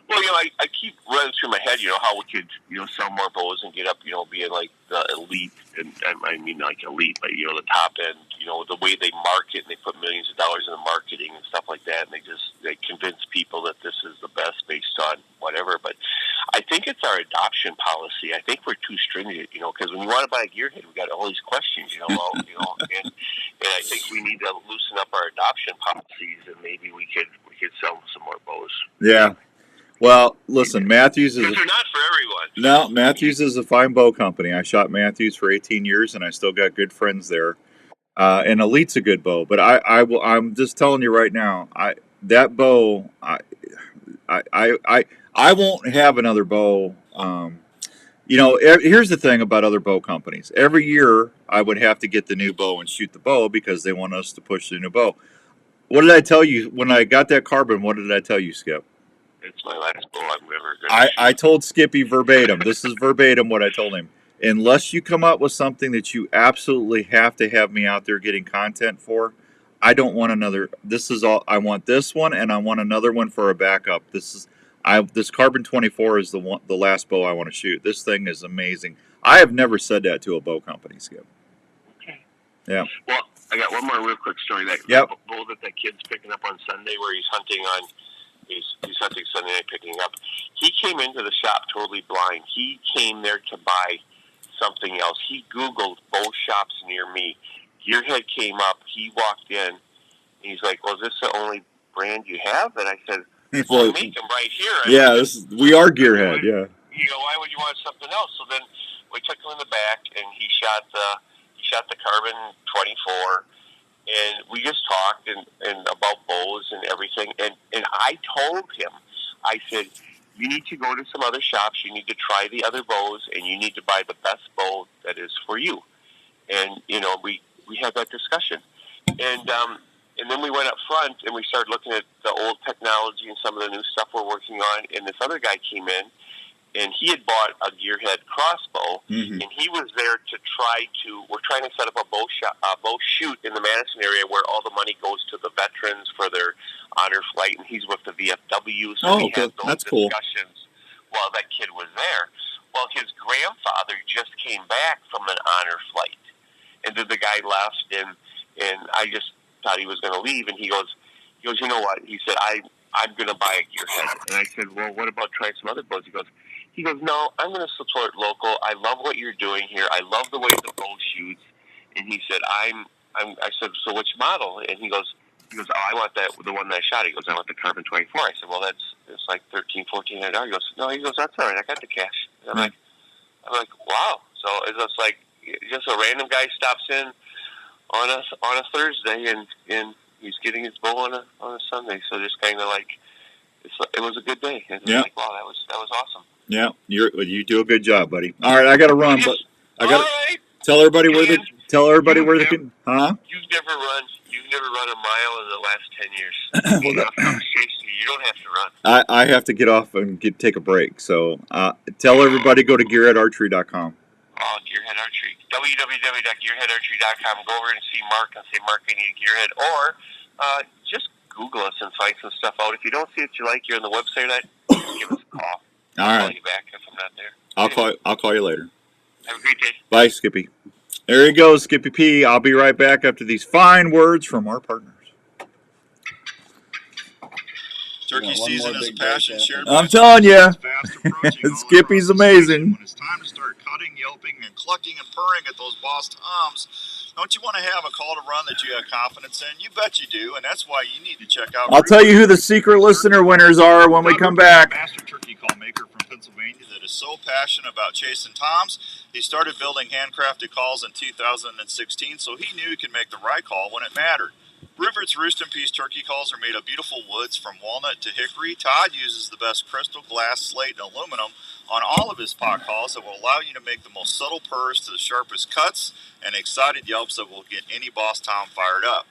Well, I keep running through my head, how we could, sell more bows and get up, being like the elite, and I mean like elite, but the top end, the way they market, and they put millions of dollars into marketing and stuff like that, and they convince people that this is the best based on whatever. But I think it's our adoption policy. I think we're too stringent, because when you want to buy a gearhead, we got all these questions, and I think we need to loosen up our adoption policies, and maybe we could sell some more bows. Yeah. Well, listen, Matthews is... Because they're not for everyone. No, Matthews is a fine bow company. I shot Matthews for 18 years, and I still got good friends there. And Elite's a good bow. But I'm just telling you right now, that bow, I won't have another bow. Here's the thing about other bow companies. Every year, I would have to get the new bow and shoot the bow because they want us to push the new bow. What did I tell you when I got that carbon? What did I tell you, Skip? It's my last bow I'm ever going to I told Skippy verbatim. This is verbatim what I told him. Unless you come up with something that you absolutely have to have me out there getting content for, I don't want another. This is all. I want this one, and I want another one for a backup. This Carbon 24 is the last bow I want to shoot. This thing is amazing. I have never said that to a bow company, Skip. Okay. Yeah. Well, I got one more real quick story. That bull that kid's picking up on Sunday, where he's hunting on. He's hunting Sunday night, picking up. He came into the shop totally blind. He came there to buy something else. He Googled bow shops near me. Gearhead came up. He walked in. And he's like, "Well, is this the only brand you have?" And I said, "Well, we make them right here." We are Gearhead. Yeah. Why would you want something else? So then we took him in the back, and he shot the Carbon 24. And we just talked and about bows and everything. And I told him, I said, you need to go to some other shops. You need to try the other bows, and you need to buy the best bow that is for you. And we had that discussion, and then we went up front and we started looking at the old technology and some of the new stuff we're working on. And this other guy came in, and he had bought a gearhead crossbow, and he was there to we're trying to set up a bow shoot in the Madison area where all the money goes to the veterans for their honor flight, and he's with the VFW, so we had those discussions while that kid was there. Well, his grandfather just came back from an honor flight, and then the guy left, and I just thought he was going to leave, and he goes, you know what? He said, I'm going to buy a gearhead. And I said, well, what about trying some other bows? He goes, no, I'm going to support local. I love what you're doing here. I love the way the bow shoots. And he said, I said, so which model? And he goes, oh, I want the one that I shot. He goes, I want the Carbon 24. I said, well, it's like $1,400. He goes, no, that's all right. I got the cash. And I'm like, wow. So it's just like, just a random guy stops in on a Thursday, and he's getting his bow on a Sunday. So just kind of like, it was a good day. And yeah. Like, wow, that was awesome. Yeah, you do a good job, buddy. All right, I got to run, but I got to tell everybody where they can. Huh? You've never run a mile in the last 10 years. You don't have to run. I have to get off and take a break. So tell everybody, go to gearheadarchery.com. Oh, Gearhead Archery. www.gearheadarchery.com. Go over and see Mark and say, Mark, I need a gearhead. Or just Google us and find some stuff out. If you don't see what you like, you're on the website, give us a call. All I'll right. call you back if I'm not there. I'll call you later. Have a great day. Bye, Skippy. There he goes, Skippy P. I'll be right back after these fine words from our partners. Turkey season is a passion shared. I'm telling you, Skippy's amazing. When it's time to start cutting, yelping, and clucking and purring at those boss toms, don't you want to have a call to run that you have confidence in? You bet you do, and that's why you need to check out. I'll tell you who the secret listener winners are when we come back. Master turkey call maker from Pennsylvania that is so passionate about chasing toms. He started building handcrafted calls in 2016, so he knew he could make the right call when it mattered. Rupert's Roost and Peace turkey calls are made of beautiful woods from walnut to hickory. Todd uses the best crystal, glass, slate, and aluminum on all of his pot calls that will allow you to make the most subtle purrs to the sharpest cuts and excited yelps that will get any boss tom fired up.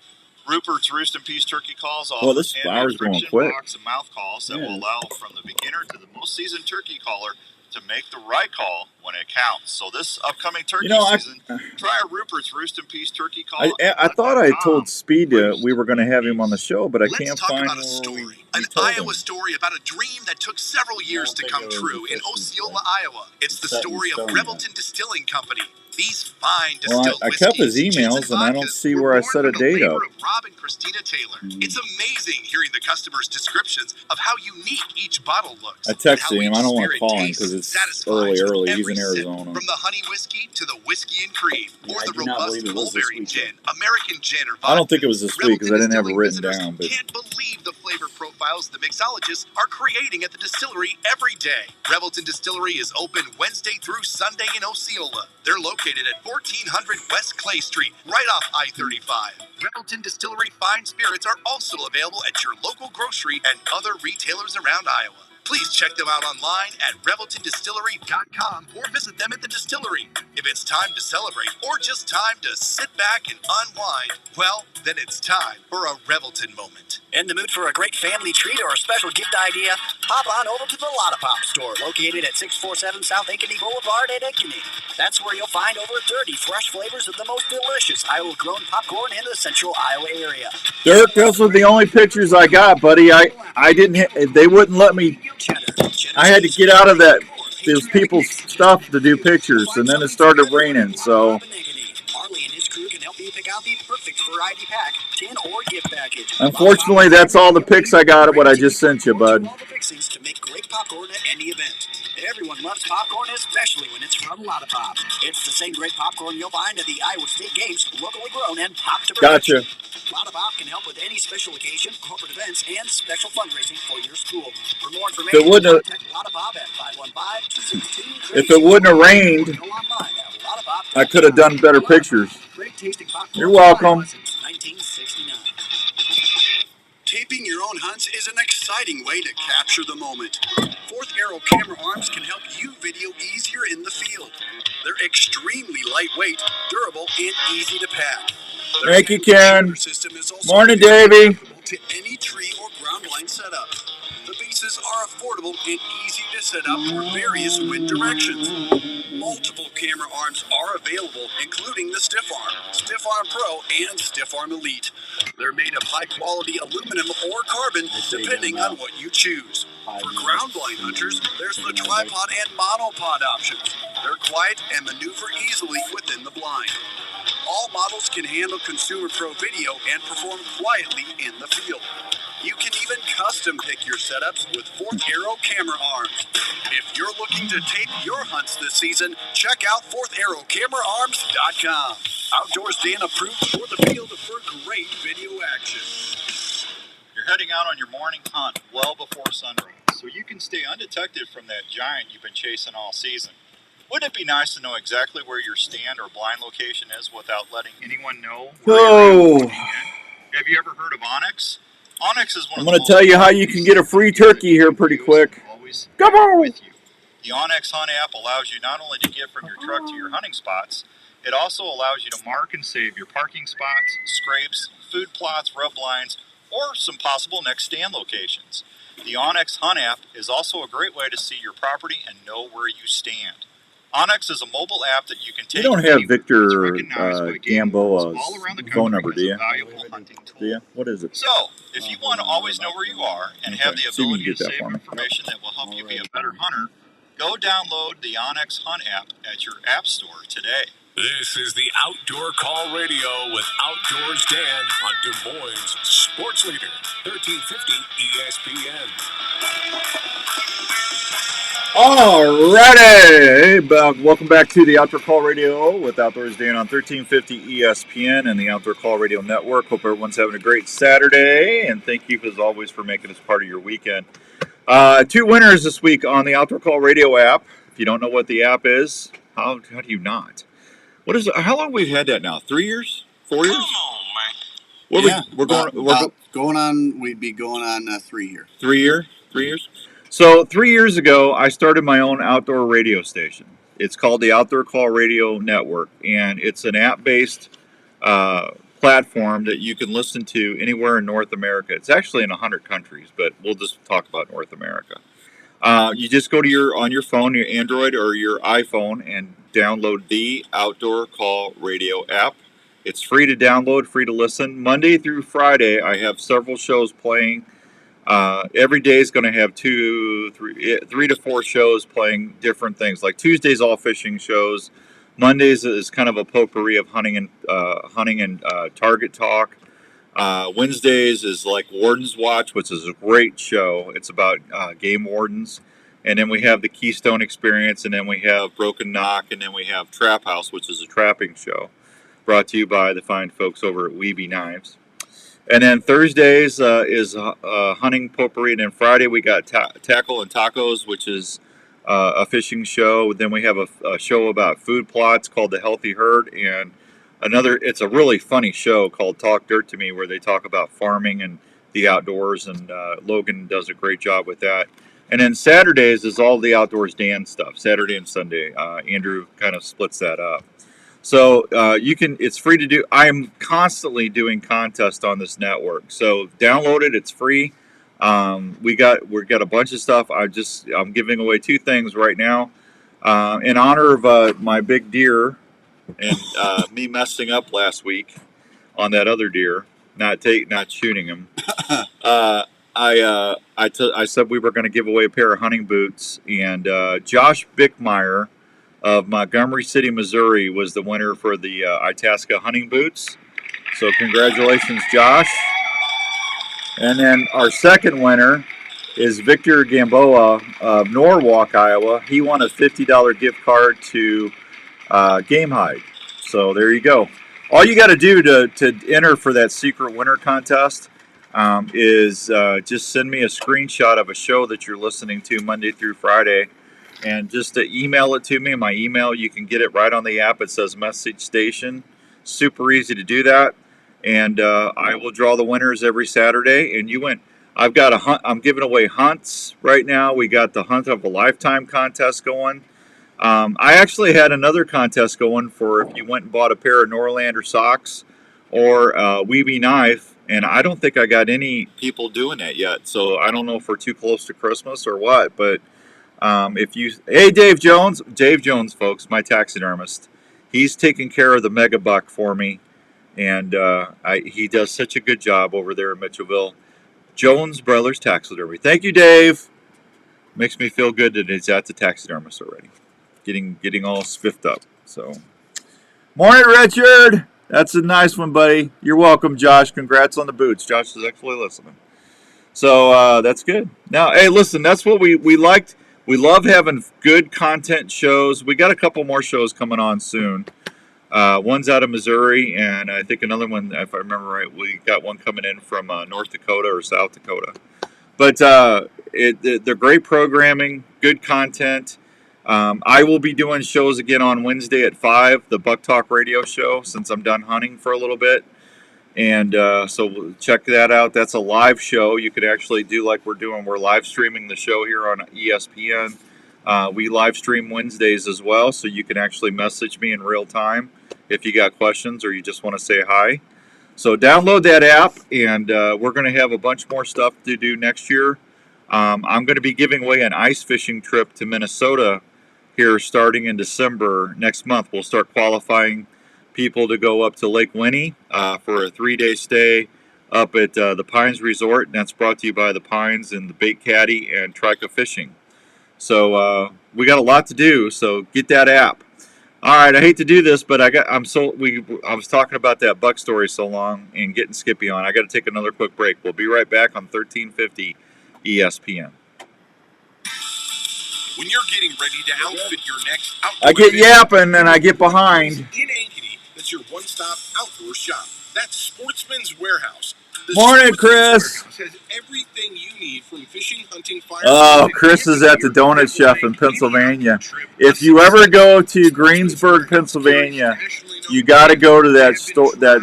Rupert's Roost and Peace turkey calls offer this flower's going friction quick. box and mouth calls that will allow from the beginner to the most seasoned turkey caller to make the right call when it counts. So this upcoming turkey season, try a Rupert's Roost and Peace turkey call. I thought I told Speed we were going to have him on the show, but I can't find about a story. An Iowa story about a dream that took several years to come true in Osceola, Iowa. It's the story of Revelton Distilling Company. These fine distilled I kept his emails, and I don't see where I set a date up. Rob and Christina Taylor. It's amazing hearing the customers' descriptions of how unique each bottle looks. I texted him. I don't want to call him because it's early. He's in Arizona. From the honey whiskey to the whiskey and cream, or the robust mulberry gin, American gin, or vodka. I don't think it was this week because I didn't have it written down. But can't believe the flavor profiles the mixologists are creating at the distillery every day. Revelton Distillery is open Wednesday through Sunday in Osceola. They're located at 1400 West Clay Street, right off I-35. Revelton Distillery fine spirits are also available at your local grocery and other retailers around Iowa. Please check them out online at ReveltonDistillery.com or visit them at the distillery. If it's time to celebrate or just time to sit back and unwind, well, then it's time for a Revelton moment. In the mood for a great family treat or a special gift idea? Hop on over to the Lotta Pop store, located at 647 South Ankeny Boulevard at Ankeny. That's where you'll find over 30 fresh flavors of the most delicious Iowa-grown popcorn in the central Iowa area. Dirk, those were the only pictures I got, buddy. I didn't. They wouldn't let me. I had to get out of those people's stuff to do pictures, and then it started raining. So. Harley and his crew can help you pick out the perfect variety pack, tin or gift package. Unfortunately, that's all the pics I got of what I just sent you, bud. All the fixings to make great popcorn at any event. Everyone loves popcorn, especially when it's from Lotta Pop. It's the same great popcorn you'll find at the Iowa State Games, locally grown and popped to perfection. Gotcha. Lotta Pop can help with any special occasion, corporate events, and special fundraising for your school. For more information, contact Lotta Pop at 515-262-37. If it wouldn't have rained, I could have done better pictures. You're welcome. Since 1969. Taping your own hunts This is an exciting way to capture the moment. Fourth Arrow camera arms can help you video easier in the field. They're extremely lightweight, durable, and easy to pack. Their Thank you, Ken. system is also Morning, very Davey. adaptable to any tree or ground line setup. The bases are affordable and easy to set up for various wind directions. Multiple camera arms are available, including the Stiff Arm, Stiff Arm Pro, and Stiff Arm Elite. They're made of high-quality aluminum or carbon, depending on what you choose. For ground blind hunters, there's the tripod and monopod options. They're quiet and maneuver easily within the blind. All models can handle Consumer Pro video and perform quietly in the field. You can even custom pick your setups with Fourth Arrow camera arms. If you're looking to tape your hunts this season, check out FourthArrowCameraArms.com. Outdoors Dan approved for the field for great video action. You're heading out on your morning hunt well before sunrise, so you can stay undetected from that giant you've been chasing all season. Wouldn't it be nice to know exactly where your stand or blind location is without letting anyone know? Oh. Have you ever heard of Onyx? Onyx is one I'm of the going to most tell you how you can get a free turkey here pretty quick. always Come on. with you. The Onyx Hunt app allows you not only to get from your truck to your hunting spots, it also allows you to mark and save your parking spots, scrapes, food plots, rub lines, or some possible next stand locations. The Onyx Hunt app is also a great way to see your property and know where you stand. Onyx is a mobile app that you can take. You don't have anywhere. Victor It's recognized by game Gamboa's all around the phone country number, as do you? a valuable hunting tool. Do you? What is it? So, if you want to always know where you are and have the Okay, see if you ability can to get that save for me. information that will help you be a better hunter, go download the Onyx Hunt app at your app store today. This is the Outdoor Call Radio with Outdoors Dan on Des Moines Sports Leader, 1350 ESPN. Alrighty, welcome back to the Outdoor Call Radio with Outdoors Dan on 1350 ESPN and the Outdoor Call Radio Network. Hope everyone's having a great Saturday, and thank you as always for making us part of your weekend. 2 winners this week on the Outdoor Call Radio app. If you don't know what the app is, how do you not? What is it? How long we've had that now? 3 years? 4 years? Come on, man. We'd be going on 3 here. 3 year? 3 years? So 3 years ago, I started my own outdoor radio station. It's called the Outdoor Call Radio Network, and it's an app-based platform that you can listen to anywhere in North America. It's actually in 100 countries, but we'll just talk about North America. You just go to on your phone, your Android or your iPhone, and download the Outdoor Call Radio app. It's free to download, free to listen. Monday through Friday, I have several shows playing. Every day is going to have 3 to 4 shows playing different things. Like Tuesdays, all fishing shows. Mondays is kind of a potpourri of hunting and target talk. Wednesdays is like Warden's Watch, which is a great show. It's about game wardens. And then we have the Keystone Experience, and then we have Broken Knock, and then we have Trap House, which is a trapping show, brought to you by the fine folks over at Weeby Knives. And then Thursdays is hunting potpourri, and then Friday we got Tackle and Tacos, which is a fishing show. Then we have a show about food plots called The Healthy Herd, and it's a really funny show called Talk Dirt to Me, where they talk about farming and the outdoors, and Logan does a great job with that. And then Saturdays is all the Outdoors Dan stuff, Saturday and Sunday. Andrew kind of splits that up. So it's free to do. I'm constantly doing contests on this network. So download it. It's free. We got a bunch of stuff. I'm giving away 2 things right now in honor of my big deer and me messing up last week on that other deer, not shooting him. I said we were going to give away a pair of hunting boots, and Josh Bickmeyer of Montgomery City, Missouri, was the winner for the Itasca hunting boots. So congratulations, Josh. And then our second winner is Victor Gamboa of Norwalk, Iowa. He won a $50 gift card to Game Hide. So there you go. All you got to do to enter for that secret winner contest is just send me a screenshot of a show that you're listening to Monday through Friday, and just to email it to me. My email, you can get it right on the app. It says Message Station. Super easy to do that. And I will draw the winners every Saturday, and you win. I've got a hunt. I'm giving away hunts right now. We got the Hunt of a Lifetime contest going. I actually had another contest going for if you went and bought a pair of Norlander socks or a Weeby knife, and I don't think I got any people doing that yet. So I don't know if we're too close to Christmas or what, but hey, Dave Jones, folks, my taxidermist, he's taking care of the mega buck for me, and he does such a good job over there in Mitchellville. Jones Brothers Taxidermy. Thank you, Dave. Makes me feel good that he's at the taxidermist already. Getting all spiffed up. So, morning, Richard. That's a nice one, buddy. You're welcome, Josh. Congrats on the boots. Josh is actually listening. So that's good. Now, hey, listen. That's what we liked. We love having good content shows. We got a couple more shows coming on soon. One's out of Missouri, and I think another one, if I remember right, we got one coming in from North Dakota or South Dakota. But they're great programming, good content. I will be doing shows again on Wednesday at 5, the Buck Talk Radio Show, since I'm done hunting for a little bit. And so check that out. That's a live show. You could actually do like we're doing. We're live streaming the show here on ESPN. We live stream Wednesdays as well, so you can actually message me in real time if you got questions or you just want to say hi. So download that app, and we're going to have a bunch more stuff to do next year. I'm going to be giving away an ice fishing trip to Minnesota here starting in December next month. We'll start qualifying people to go up to Lake Winnie for a 3-day stay up at the Pines Resort, and that's brought to you by the Pines and the Bait Caddy and Trica Fishing. So we got a lot to do, so get that app. All right, I hate to do this, but I was talking about that buck story so long and getting Skippy on. I got to take another quick break. We'll be right back on 1350 ESPN. When you're getting ready to outfit your next outdoor I get event, yapping and I get behind. in Ankeny, that's your one-stop outdoor shop. That's Sportsman's Warehouse. The Morning, Sportsman's Chris. Warehouse has everything you need from fishing, hunting, fire. Oh, Chris is at the Donut Chef in Pennsylvania. If you ever go to Greensburg, Pennsylvania, you got to go to that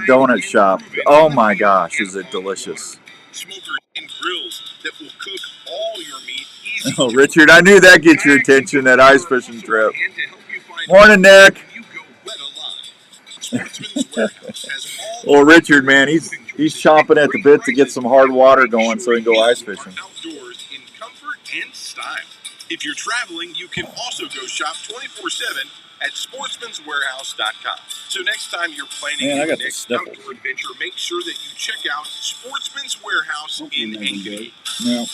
donut shop. Oh my gosh, is it delicious? Smokers and grills that will cook all your meat easy. Oh, Richard, I knew that'd get your attention, that ice fishing trip. Morning, Nick. Well, Richard, man, he's chomping at the bit to get some hard water going so he can go ice fishing. Outdoors in comfort and style. If you're traveling, you can also go shop 24/7 at sportsmanswarehouse.com. So next time you're planning Man, I your got the next sniffles. outdoor adventure, make sure that you check out Sportsman's Warehouse in Ankeny. No.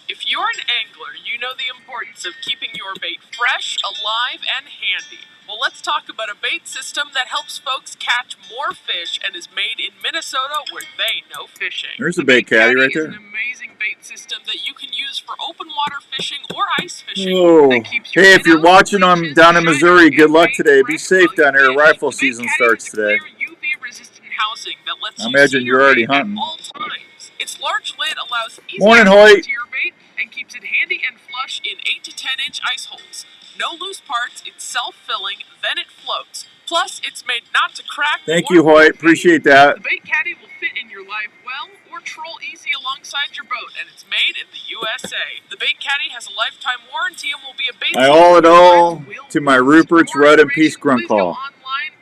If you're an angler, you know the importance of keeping your bait fresh, alive, and handy. Well, let's talk about a bait system that helps folks catch more fish and is made in Minnesota where they know fishing. There's a bait caddy right Is there. an amazing bait system that you can use for open water fishing or ice fishing. Oh, that keeps your hey, if you're minnows, watching them down in Missouri, good luck today. Be safe down here. Rifle season starts today. UV-resistant housing that lets I you imagine see you're your already bait hunting. at all times. Its large lid allows easy Morning, access Hoyt. to your bait and keeps it handy and flush in 8 to 10 inch ice holes. No loose parts, it's self-filling, then it floats. Plus, it's made not to crack. Thank or you, Hoyt. fade. Appreciate that. The bait caddy will fit in your live well or troll easy alongside your boat, and it's made in the USA. The bait caddy has a lifetime warranty and will be a bait I owe it all to my Rupert's Red and Peace Grunt Call.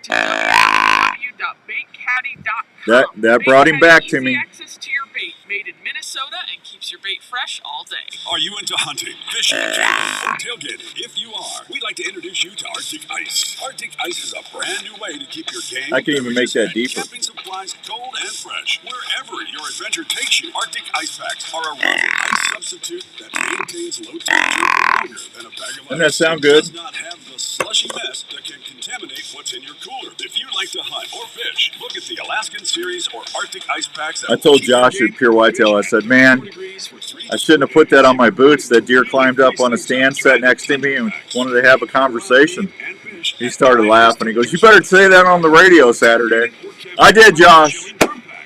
to www.baitcaddy.com. That brought him back to me. Easy access to your bait, made in Minnesota, and keeps your bait fresh all day. Are you into hunting, fishing, camping, or tailgating? If you are, we'd like to introduce you to Arctic Ice. Arctic Ice is a brand new way to keep your game, I can even make that beverages, deeper. and camping supplies cold and fresh. Wherever your adventure takes you, Arctic Ice Packs are a rugged ice substitute that maintains low temperature for longer than a bag of Doesn't that ice. sound It good? does not have the slushy mess that can contaminate what's in your cooler. If you like to hunt or fish, look at the Alaskan Series or Arctic Ice Packs. I told Josh at Pure Whitetail, I said, man, I shouldn't have put that on my boots. That deer climbed up on a stand, sat next to me, and wanted to have a conversation. He started laughing. He goes, you better say that on the radio Saturday. I did, Josh.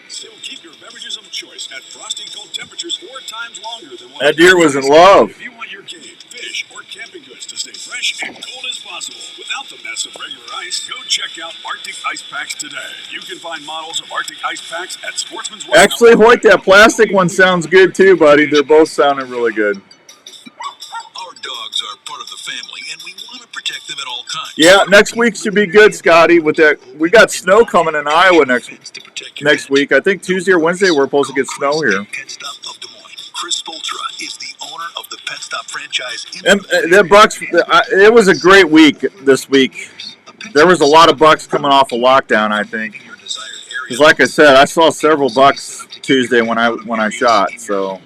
Still keep your beverages of choice at frosty cold temperatures 4 times longer than what That deer was in love. If you want your game, fish, or camping goods to stay fresh and cold as possible, nozzle. Without the mess of regular ice, go check out Arctic Ice Packs today. You can find models of Arctic Ice Packs at Sportsman's Warehouse. Actually, Hoyt, that plastic one sounds good too, buddy. They're both sounding really good. Our dogs are part of the family, and we want to protect them at all times. Yeah, next week should be good, Scotty. With that, we got snow coming in Iowa next week. I think Tuesday or Wednesday we're supposed to get snow here. Pet Stop of Des Moines. Chris Spoltra is the owner of the Pet Stop franchise. And the Bucks, it was a great week this week. There was a lot of Bucks coming off of lockdown, I think. Because like I said, I saw several Bucks Tuesday when I shot. So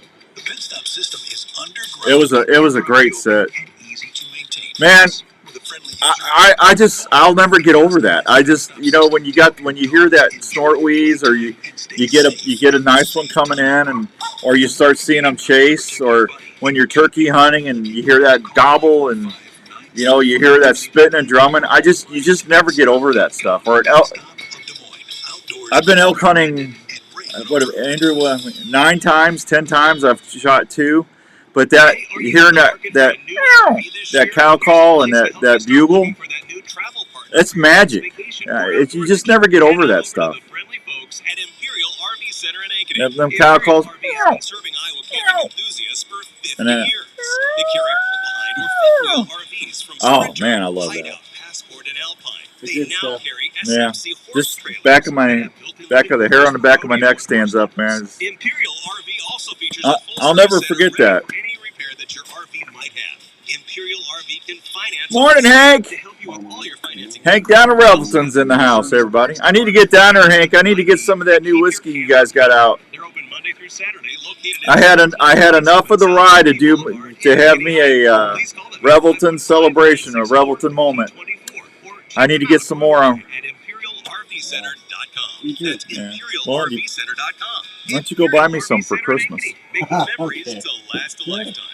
it was a great set. Man, I'll never get over that. I just, when you hear that snort wheeze, or you get a nice one coming in, or you start seeing them chase, or when you're turkey hunting and you hear that gobble, and you hear that spitting and drumming. You just never get over that stuff. Or I've been elk hunting, Andrew, 9 times, 10 times. I've shot 2. But hearing that cow call and that bugle, it's magic. You just never get over that stuff. Them cow calls. And then, oh man, I love that. Yeah, just back of the hair on the back of my neck stands up, man. I'll never forget that. Morning, Hank. Hank down at Revelton's in the house, everybody. I need to get down there, Hank. I need to get some of that new whiskey you guys got out. I had enough of the rye to have me a Revelton celebration, a Revelton moment. I need to get some more on. Yeah. Well, why don't you go buy me some for Christmas? Okay.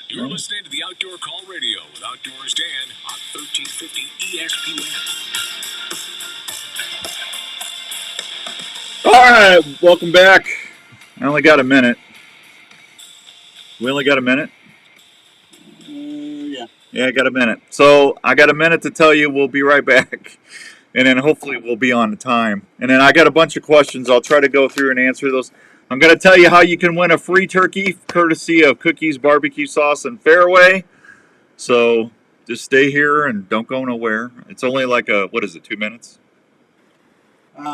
You're listening to the Outdoor Call Radio with Outdoors Dan on 1350 ESPN. All right, welcome back. I only got a minute. We only got a minute? Yeah. Yeah, I got a minute. So I got a minute to tell you we'll be right back. And then hopefully we'll be on the time. And then I got a bunch of questions. I'll try to go through and answer those. I'm going to tell you how you can win a free turkey courtesy of Cookies Barbecue Sauce and Fairway. So just stay here and don't go nowhere. It's only like 2 minutes?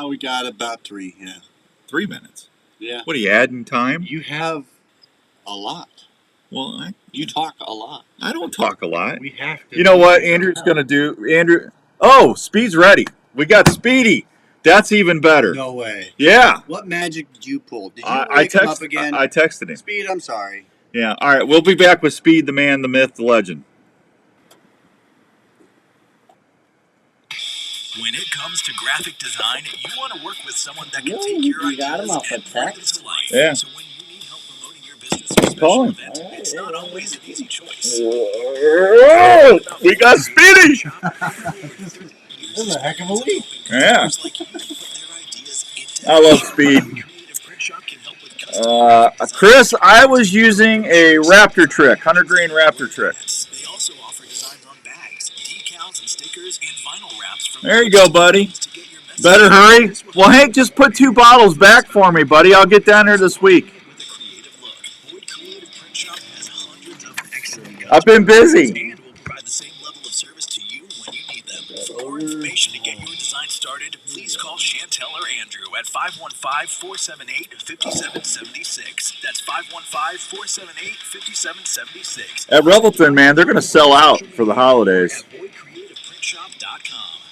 We got about 3, yeah. 3 minutes? Yeah. What are you adding time? You have a lot. Well, you talk a lot. I don't talk a lot. We have to. You know what Andrew's going to do? Oh, Speed's ready. We got Speedy. That's even better. No way. Yeah. What magic did you pull? Did you wake him up again? I texted him. Speed, I'm sorry. Yeah. All right. We'll be back with Speed, the man, the myth, the legend. When it comes to graphic design, you want to work with someone that can take your ideas and bring them to life. Yeah. So when you need help promoting your business or special event, it's not always an easy choice. We got Speedy. This is a heck of a week. Yeah. I love Speed. Chris, I was using a Raptor trick, 100 grain Raptor trick. They also offer designs on bags, decals, and stickers, and vinyl wraps from There you go, buddy. Better hurry. Well, Hank, just put 2 bottles back for me, buddy. I'll get down there this week. I've been busy. And will provide the same level of service to you when you need them. For more information to get your design started, please call Chantel or Andrew at 515-478-5776. That's 515-478-5776. At Revelton, man, they're going to sell out for the holidays.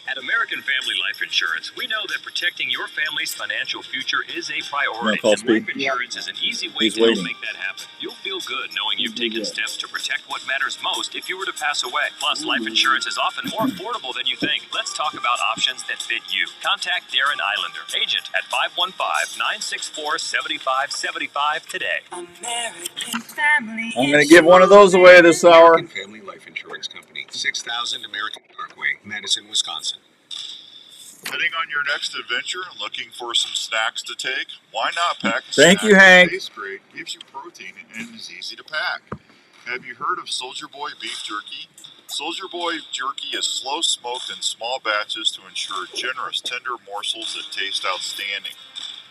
At American Family Life Insurance, we know that protecting your family's financial future is a priority. Call And Speed. life insurance is an easy way He's to help waiting. make that happen. You'll feel good knowing you've taken steps to protect what matters most if you were to pass away. Plus, life insurance is often more affordable than you think. Let's talk about options that fit you. Contact Darren Islander, agent at 515-964-7575 today. American Family. I'm going to give one of those away this hour. American Family Life Insurance Company, 6000 American Parkway, Madison, Wisconsin. Heading on your next adventure, looking for some snacks to take? Why not pack a Thank snack you, Hank. that tastes great, gives you protein, and is easy to pack? Have you heard of Soldier Boy beef jerky? Soldier Boy jerky is slow smoked in small batches to ensure generous, tender morsels that taste outstanding.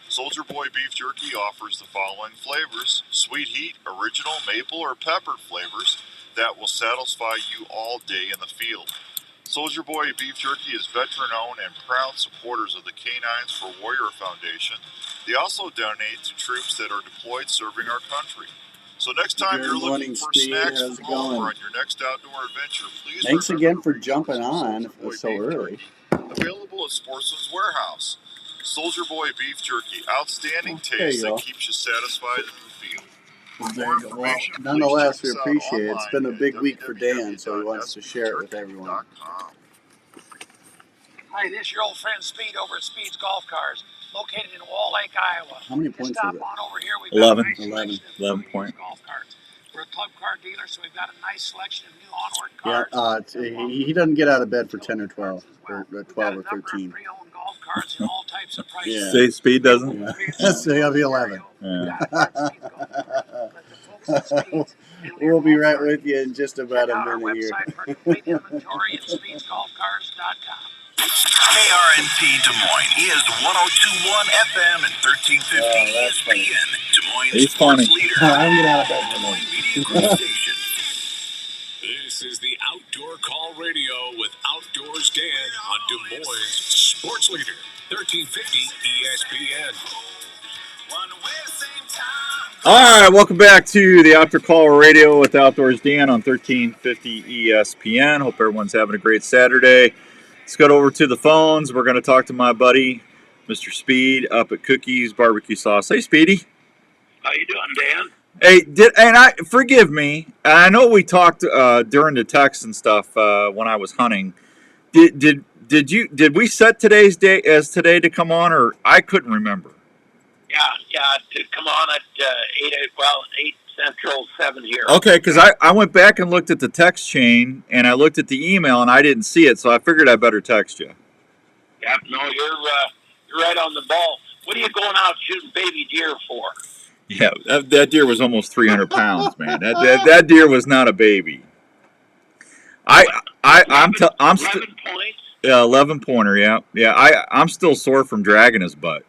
Soldier Boy beef jerky offers the following flavors: sweet heat, original, maple, or pepper flavors that will satisfy you all day in the field. Soldier Boy beef jerky is veteran-owned and proud supporters of the Canines for Warrior Foundation. They also donate to troops that are deployed serving our country. So next time you're looking for snacks from home or on your next outdoor adventure, please Thanks remember again for jumping on so early. available at Sportsman's Warehouse. Soldier Boy beef jerky, outstanding There taste you go. that keeps you satisfied in the field. There you go. Well, nonetheless, we appreciate it. It's been a big week for Dan, so he wants to share it with everyone. Hi, this is your old friend Speed over at Speed's Golf Cars, located in Wall Lake, Iowa. How many points Stop is it? on over here. We've 11. got a nice selection of 11 used point. golf carts. We're a club car dealer, so we've got a nice selection of new onward Yeah, cars. he doesn't get out of bed for 10 or 12, or 12 or 13. Pre-owned golf carts in all types of prices. Yeah. Say Speed doesn't? Yeah. So he'll be 11. Yeah. We'll be right with you in just about a minute here. Complete inventory at speedsgolfcars.com. KRNT Des Moines is 1021 FM and 1350 ESPN. Des Moines He's funny. sports leader. I don't get out of bed Des for Moines that. Media Group Station. This is the Outdoor Call Radio with Outdoors Dan on Des Moines Sports Leader, 1350 ESPN. All right, welcome back to the Outdoor Call Radio with Outdoors Dan on 1350 ESPN. Hope everyone's having a great Saturday. Let's go over to the phones. We're going to talk to my buddy, Mr. Speed, up at Cookies Barbecue Sauce. Hey, Speedy. How you doing, Dan? Hey, forgive me. I know we talked during the text and stuff when I was hunting. Did we set today's date as today to come on, or I couldn't remember? Yeah, to come on at 8 Central, 7 here. Okay, because I went back and looked at the text chain, and I looked at the email, and I didn't see it, so I figured I better text you. Yep, no, you're right on the ball. What are you going out shooting baby deer for? Yeah, that deer was almost 300 pounds, man. That deer was not a baby. I'm 11 points? Yeah, 11 pointer. Yeah. I'm still sore from dragging his butt.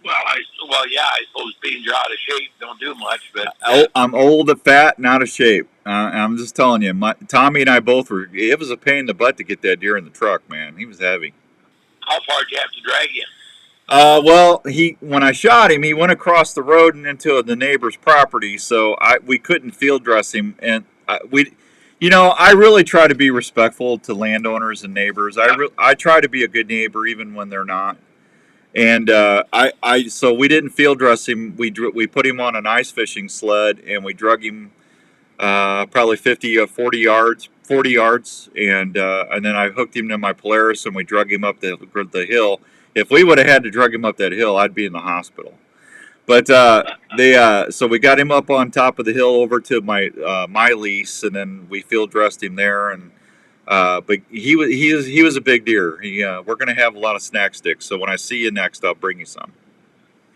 I suppose being you're out of shape don't do much, but I'm old, fat, and out of shape. I'm just telling you. Tommy and I both were. It was a pain in the butt to get that deer in the truck, man. He was heavy. how far did you have to drag him? Well, when I shot him, he went across the road and into the neighbor's property, so we couldn't field dress him, and I really try to be respectful to landowners and neighbors. I try to be a good neighbor even when they're not. And so we didn't field dress him. We put him on an ice fishing sled, and we drug him probably 40 yards, and then I hooked him to my Polaris, and we drug him up the hill. If we would have had to drug him up that hill, I'd be in the hospital. But so we got him up on top of the hill over to my lease, and then we field dressed him there. And but he was a big deer. We're gonna have a lot of snack sticks. So when I see you next, I'll bring you some.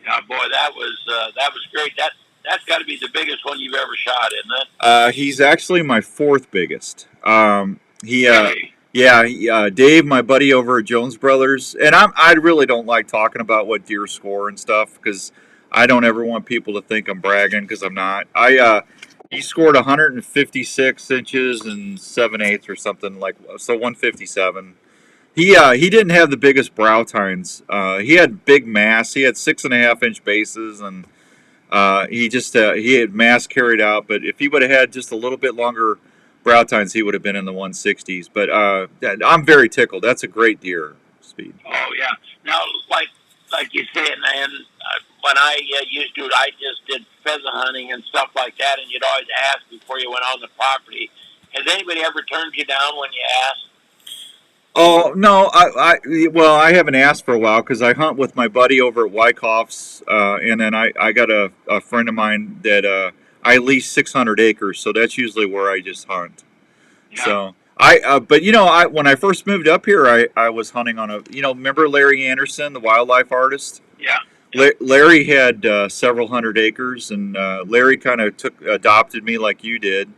Yeah, boy, that was great. That's got to be the biggest one you've ever shot, isn't it? He's actually my fourth biggest. Dave, my buddy over at Jones Brothers, and I really don't like talking about what deer score and stuff because I don't ever want people to think I'm bragging because I'm not. He scored 156 inches and 7/8 or something so 157. He didn't have the biggest brow tines. He had big mass. He had 6.5-inch bases, and he had mass carried out. But if he would have had just a little bit longer brow tines, he would have been in the 160s. But I'm very tickled. That's a great deer, Speed. Oh yeah. Now, like you said, man, when I used to, I just did pheasant hunting and stuff like that, and you'd always ask before you went on the property. Has anybody ever turned you down when you asked? Oh no, I haven't asked for a while because I hunt with my buddy over at Wyckoff's, and then I got a friend of mine that I lease 600 acres, so that's usually where I just hunt. Yeah. So when I first moved up here, I was hunting on remember Larry Anderson, the wildlife artist? Yeah. Larry had several hundred acres, and Larry kind of adopted me like you did.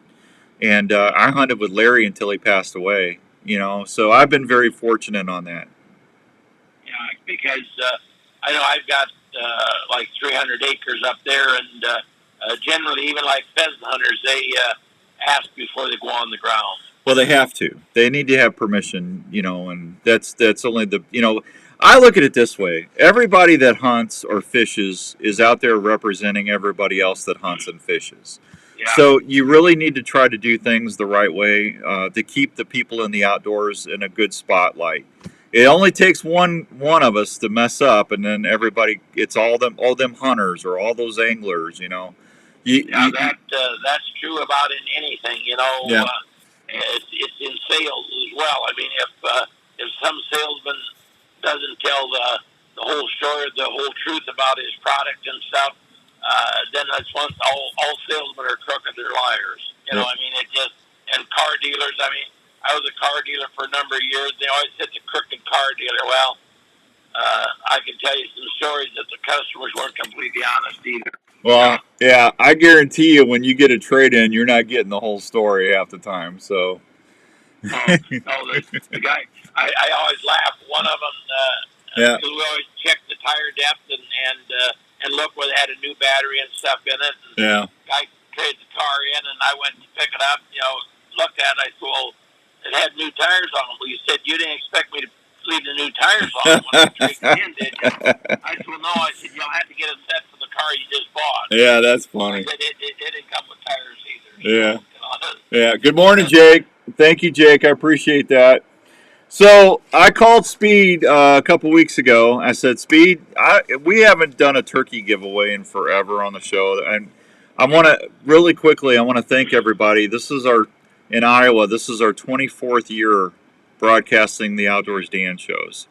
And I hunted with Larry until he passed away. So I've been very fortunate on that. Yeah, because I know I've got like 300 acres up there, and generally, even like pheasant hunters, they ask before they go on the ground. Well, they have to. They need to have permission, and that's only the. I look at it this way: everybody that hunts or fishes is out there representing everybody else that hunts and fishes. Yeah. So you really need to try to do things the right way to keep the people in the outdoors in a good spotlight. It only takes one of us to mess up, and then everybody, it's all them hunters or all those anglers, That's true about in anything, Yeah. It's in sales as well. I mean, if some salesman doesn't tell the whole story, the whole truth about his product and stuff, then that's once all salesmen are crooked, they're liars. I mean, and car dealers, I mean, I was a car dealer for a number of years. They always said the crooked car dealer. Well, I can tell you some stories that the customers weren't completely honest either. Well, yeah, I guarantee you when you get a trade-in, you're not getting the whole story half the time. So. The guy, I always laugh. One of them, Yeah. because we always check the tire depth and look where they had a new battery and stuff in it. And Yeah. guy traded the car in, and I went to pick it up. Looked at it. I said, "Well, it had new tires on it." Well, you said you didn't expect me to leave the new tires on when I traded it in, did you? I said, "Well, no." I said, "You'll have to get a set for the car you just bought." Yeah, that's funny. I said, it didn't come with tires either. Yeah. Yeah. Good morning, Jake. Thank you, Jake. I appreciate that. So I called Speed a couple weeks ago. I said, Speed, we haven't done a turkey giveaway in forever on the show, and I want to really quickly. I want to thank everybody. In Iowa. This is our 24th year broadcasting the Outdoors Dan shows.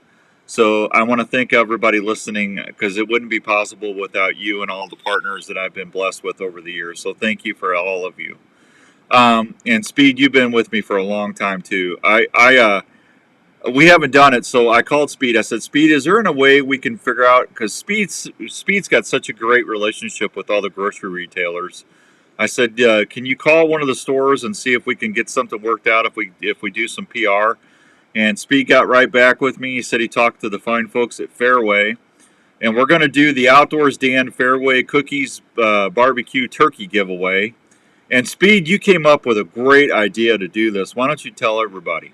So I want to thank everybody listening because it wouldn't be possible without you and all the partners that I've been blessed with over the years. So thank you for all of you. And Speed, you've been with me for a long time too. We haven't done it, so I called Speed. I said, Speed, is there a way we can figure out, because Speed's got such a great relationship with all the grocery retailers. I said, can you call one of the stores and see if we can get something worked out if we do some PR? And Speed got right back with me. He said he talked to the fine folks at Fairway, and we're going to do the Outdoors Dan Fairway Cookies Barbecue Turkey giveaway. And Speed, you came up with a great idea to do this. Why don't you tell everybody?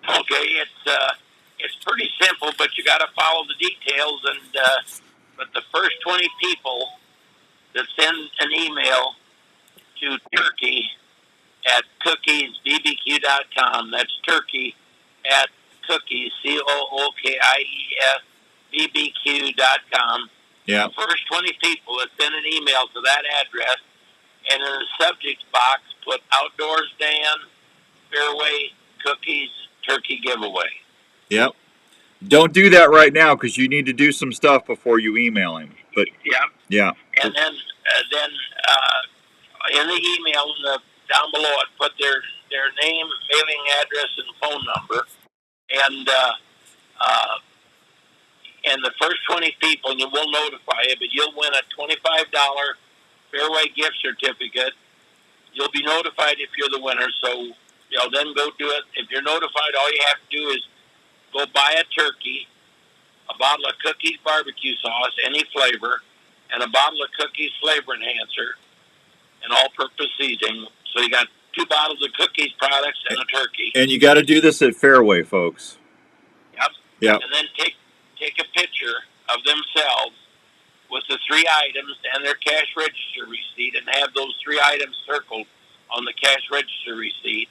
Okay, it's pretty simple, but you got to follow the details. And but the first 20 people that send an email to turkey@cookiesbbq.com. That's turkey@cookies COOKIES BBQ.com. Yeah. The first 20 people that send an email to that address, and in the subject box put Outdoors Dan Fairway Cookies Turkey Giveaway. Yep. Don't do that right now because you need to do some stuff before you email him. But yeah. And then in the email down below it, put their name, mailing address, and phone number. And the first 20 people, and we'll notify you, but you'll win a $25 Fairway gift certificate. You'll be notified if you're the winner, so then go do it. If you're notified, all you have to do is go buy a turkey, a bottle of Cookies barbecue sauce, any flavor, and a bottle of Cookies flavor enhancer, and all-purpose seasoning. So you got 2 bottles of Cookies products and a turkey. And you got to do this at Fairway, folks. Yep. And then take a picture of themselves with the 3 items and their cash register receipt, and have those 3 items circled on the cash register receipt.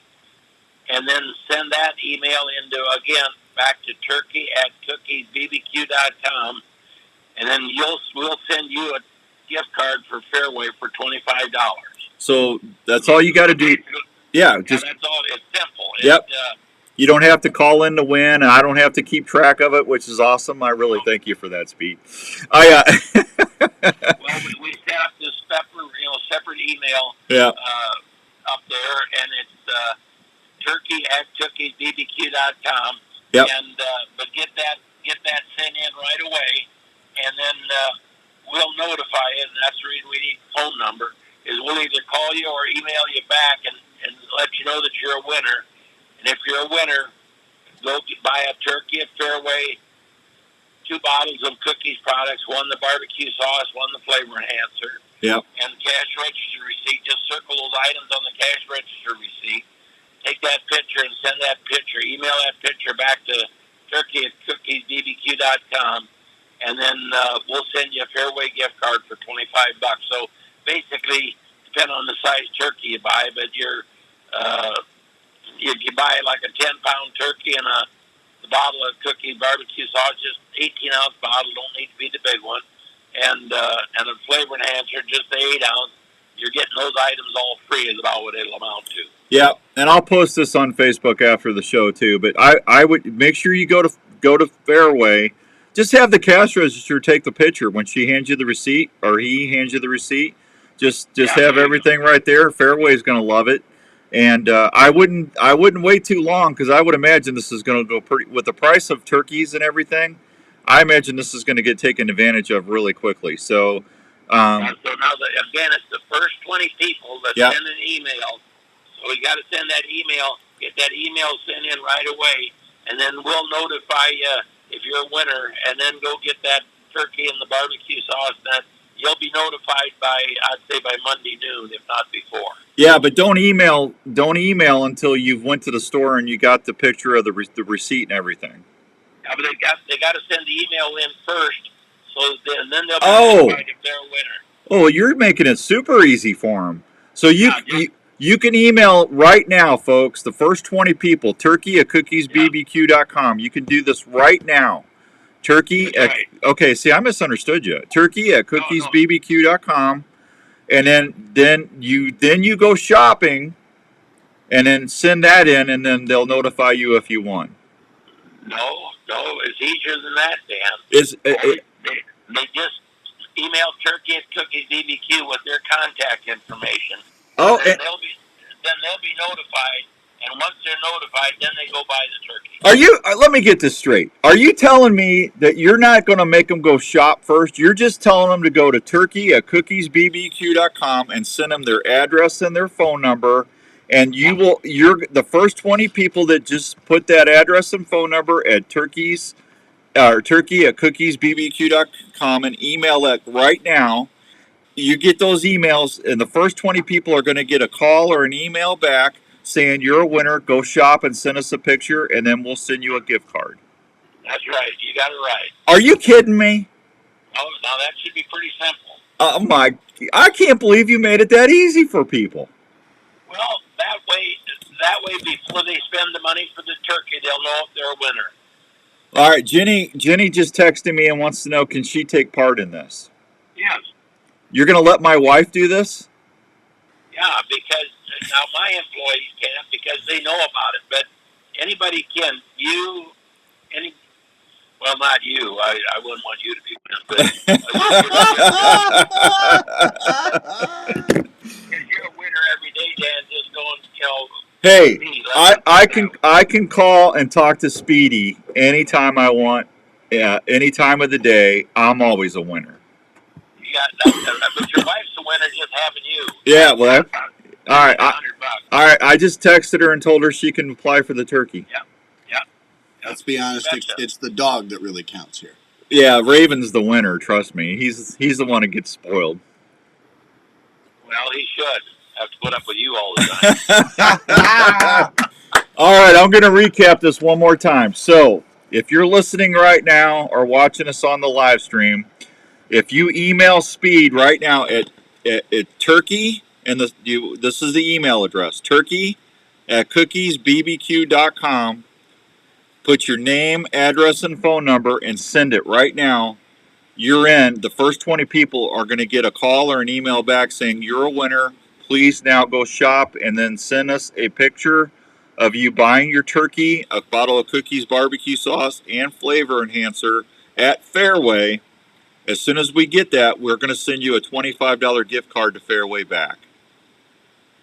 And then send that email back to turkey@cookiesbbq.com, and then we'll send you a gift card for Fairway for $25. So that's all you got to do. Yeah, that's all. It's simple. Yep. You don't have to call in to win, and I don't have to keep track of it, which is awesome. I really thank you for that, Speed. Well, we set up this separate email up there, and it's turkey@cookiesbbq.com. Yep. And but get that sent in right away, and then we'll notify you. And that's the reason we need a phone number. Is we'll either call you or email you back and winner. And if you're a winner, go buy a turkey at Fairway, 2 bottles of Cookies products, 1 the barbecue sauce, 1 the flavor enhancer, Yep. and the cash register receipt. Just circle those items on the cash register receipt. Take that picture and send that picture. Email that picture back to turkey@cookiesbbq.com, and then we'll send you a Fairway gift card for $25. So basically, depending on the size turkey you buy, but if you buy like a 10-pound turkey and a bottle of Cookie barbecue sauce, just 18-ounce bottle, don't need to be the big one, and a flavor enhancer, just the 8-ounce. You're getting those items all free is about what it'll amount to. Yeah, and I'll post this on Facebook after the show too. But I would make sure you go to Fairway. Just have the cash register take the picture when she hands you the receipt or he hands you the receipt. Just have everything right there. Fairway's going to love it. And I wouldn't wait too long because I would imagine this is going to go pretty with the price of turkeys and everything. I imagine this is going to get taken advantage of really quickly. So, so now again, it's the first 20 people that Yep. send an email. So we got to send that email. Get that email sent in right away, and then we'll notify you if you're a winner. And then go get that turkey and the barbecue sauce. That you'll be notified by, I'd say, by Monday noon, if not before. yeah, but don't email until you've went to the store and you got the picture of the receipt and everything. Yeah, but they got to send the email in first, so then they'll be Oh. notified if they're a winner. Oh, you're making it super easy for them. So you can email right now, folks. The first 20 people, turkey@cookiesbbq.com. You can do this right now. Okay, see, I misunderstood you. Turkey@cookiesbbq.com, and then you go shopping, and then send that in, and then they'll notify you if you won. No, it's easier than that, Dan. They just email turkey@cookiesbbq with their contact information. Oh, and they'll be notified, and once they're notified, then they go buy the turkey. Are you? Let me get this straight. Are you telling me that you're not going to make them go shop first? You're just telling them to go to turkey@cookiesbbq.com and send them their address and their phone number, and you're the first 20 people that just put that address and phone number at turkey@cookiesbbq.com and email that right now. You get those emails, and the first 20 people are going to get a call or an email back saying you're a winner. Go shop and send us a picture, and then we'll send you a gift card. That's right. You got it right. Are you kidding me? Oh, now that should be pretty simple. I can't believe you made it that easy for people. Well, that way, before they spend the money for the turkey, they'll know if they're a winner. All right, Jenny just texted me and wants to know, can she take part in this? Yes. You're going to let my wife do this? Yeah, because now my employees can't because they know about it, but anybody can. Well, not you. I wouldn't want you to be with, but because you're a winner every day, Dan. Just going, Hey, I can call and talk to Speedy anytime I want, any time of the day. I'm always a winner. You got that, but your wife's a winner just having you. Yeah, well, all right. All right, I just texted her and told her she can apply for the turkey. Yeah. Let's be honest, it's the dog that really counts here. Yeah, Raven's the winner. Trust me, he's the one that gets spoiled. Well, he should have to put up with you all the time. All right, I'm going to recap this one more time. So, if you're listening right now or watching us on the live stream, if you email Speed right now at turkey, and this is the email address, turkey@cookiesbbq.com, put your name, address, and phone number, and send it right now. You're in. The first 20 people are going to get a call or an email back saying you're a winner. Please now go shop and then send us a picture of you buying your turkey, a bottle of Cookies barbecue sauce, and flavor enhancer at Fairway. As soon as we get that, we're going to send you a $25 gift card to Fairway back.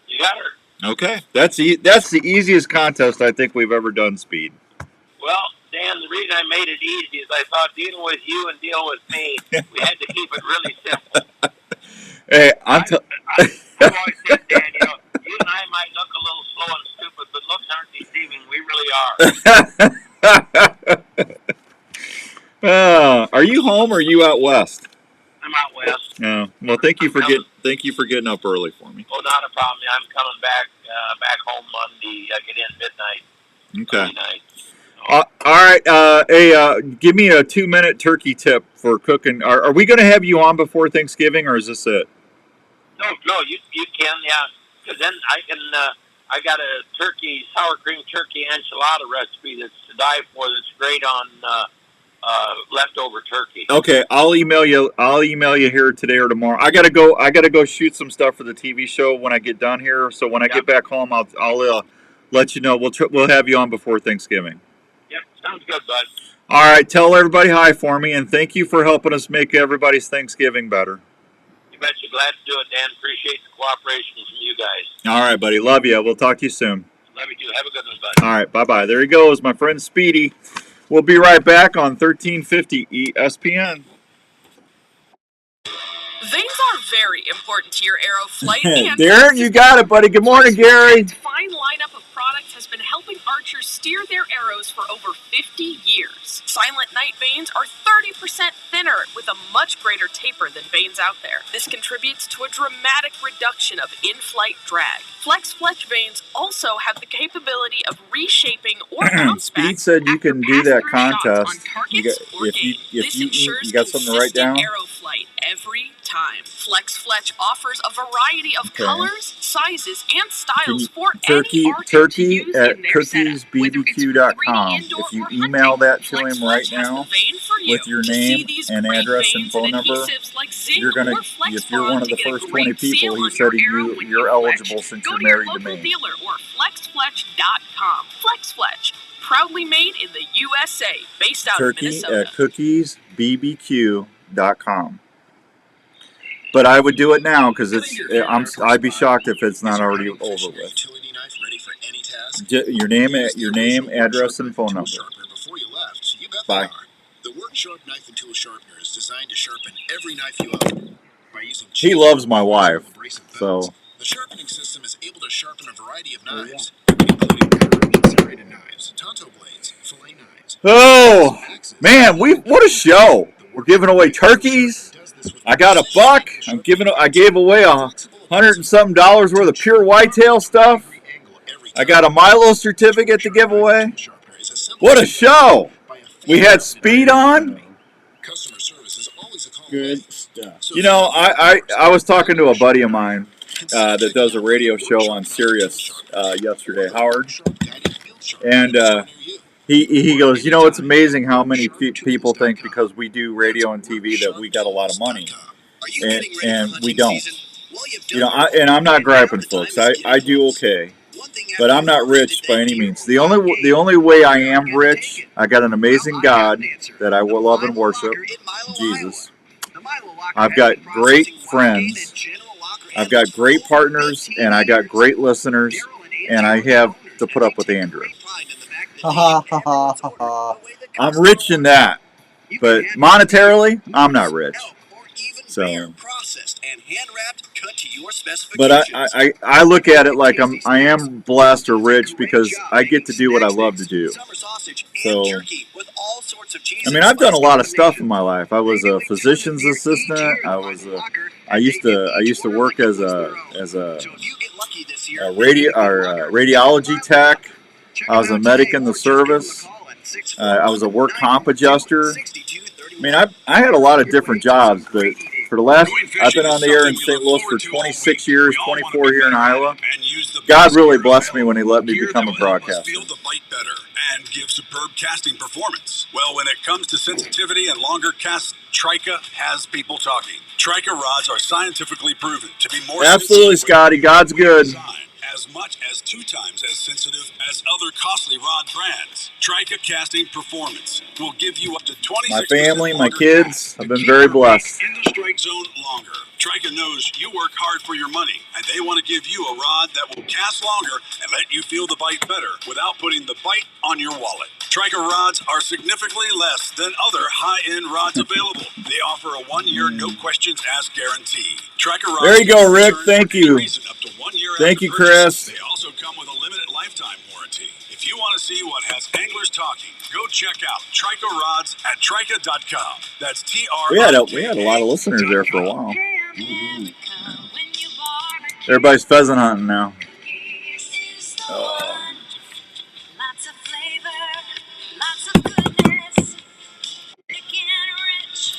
You got her. Okay. That's the easiest contest I think we've ever done, Speed. Well, Dan, the reason I made it easy is I thought dealing with you and dealing with me, we had to keep it really simple. Hey, I've always said, Dan, you and I might look a little slow and stupid, but look Are you home or are you out west? I'm out west. No. Well, thank you for getting up early for me. Oh, not a problem. I'm coming back home Monday. I get in midnight. Okay. Monday night. All right. Hey, give me a 2-minute turkey tip for cooking. Are we going to have you on before Thanksgiving, or is this it? No, you can, yeah. Because then I can. I got a sour cream turkey enchilada recipe that's to die for. That's great on leftover turkey. Okay, I'll email you here today or tomorrow. I gotta go shoot some stuff for the TV show when I get done here. So when I get back home, I'll let you know. We'll have you on before Thanksgiving. Yep, sounds good, bud. All right, tell everybody hi for me, and thank you for helping us make everybody's Thanksgiving better. You betcha. Glad to do it, Dan. Appreciate the cooperation from you guys. All right, buddy. Love you. We'll talk to you soon. Love you too. Have a good one, bud. All right, bye-bye. There he goes, my friend Speedy. We'll be right back on 1350 ESPN. Veins are very important to your arrow flight. And Darren, you got it, buddy. Good morning, Gary. Its fine lineup of products has been helping archers steer their arrows for over 50 years. Silent Night vanes are 30% thinner with a much greater taper than vanes out there. This contributes to a dramatic reduction of in-flight drag. Flex Fletch vanes also have the capability of reshaping or bounce back. Speed said you can do that contest. You got something to write down? Arrow flight every time. Flex Fletch offers a variety of colors, sizes, and styles for any archer to use at in their setup. cookiesbbq.com. If you email that to him right now with your name and address and phone number, you're gonna. If you're one of the first 20 people, he said you're eligible since you're married to me. Dealer or flexfletch.com. Flex Fletch, proudly made in the USA, based out of Minnesota. At cookiesbbq.com. But I would do it now because I'd be shocked if it's not already over with. Your name, address, and phone number. Bye. The Work Sharp knife and tool sharpener is designed to sharpen every knife you own by using. He loves my wife, so. The sharpening system is able to sharpen a variety of knives, including serrated knives, tonto blades, fillet knives. Oh man, what a show! We're giving away turkeys. I got a buck. I gave away $100 and something worth of pure whitetail stuff. I got a Milo certificate to give away. What a show! We had Speed on. Good stuff. You know, I was talking to a buddy of mine that does a radio show on Sirius yesterday, Howard, and he goes, you know, it's amazing how many people think because we do radio and TV that we got a lot of money, and we don't. You know, I'm not griping, folks. I do okay, but I'm not rich by any means. The only way I am rich, I got an amazing God that I will love and worship, Jesus. I've got great friends. I've got great partners, and I got great listeners, and I have to put up with Andrew. I'm rich in that, but monetarily, I'm not rich. So, but I look at it like I am blessed or rich because I get to do what I love to do. So, I mean, I've done a lot of stuff in my life. I was a physician's assistant. I used to work as a radiology tech. I was a medic in the service. I was a work comp adjuster. I mean, I had a lot of different jobs, but for the last, I've been on the air in St. Louis for 26 years, 24 here in Iowa. God really blessed me when he let me become a broadcaster. And give superb casting performance. Well, when it comes to sensitivity and longer casts, Trika has people talking. Trika rods are scientifically proven to be more absolutely, Scotty. God's good. As much as 2 times as sensitive as other costly rod brands. Trika casting performance will give you up to 26%. My family, my kids, I've been very blessed. In the strike zone longer. Trika knows you work hard for your money, and they want to give you a rod that will cast longer and let you feel the bite better without putting the bite on your wallet. Trika rods are significantly less than other high-end rods available. They offer a 1-year, no-questions-asked guarantee. Trika rods. There you go, Rick. Thank you. Thank you, Chris. They also come with a limited lifetime warranty. If you want to see what has Check out Trico Rods at Trica.com. That's TR. We had a lot of listeners there for a while. Everybody's pheasant hunting now. Lots of flavor, lots of goodness, big and rich,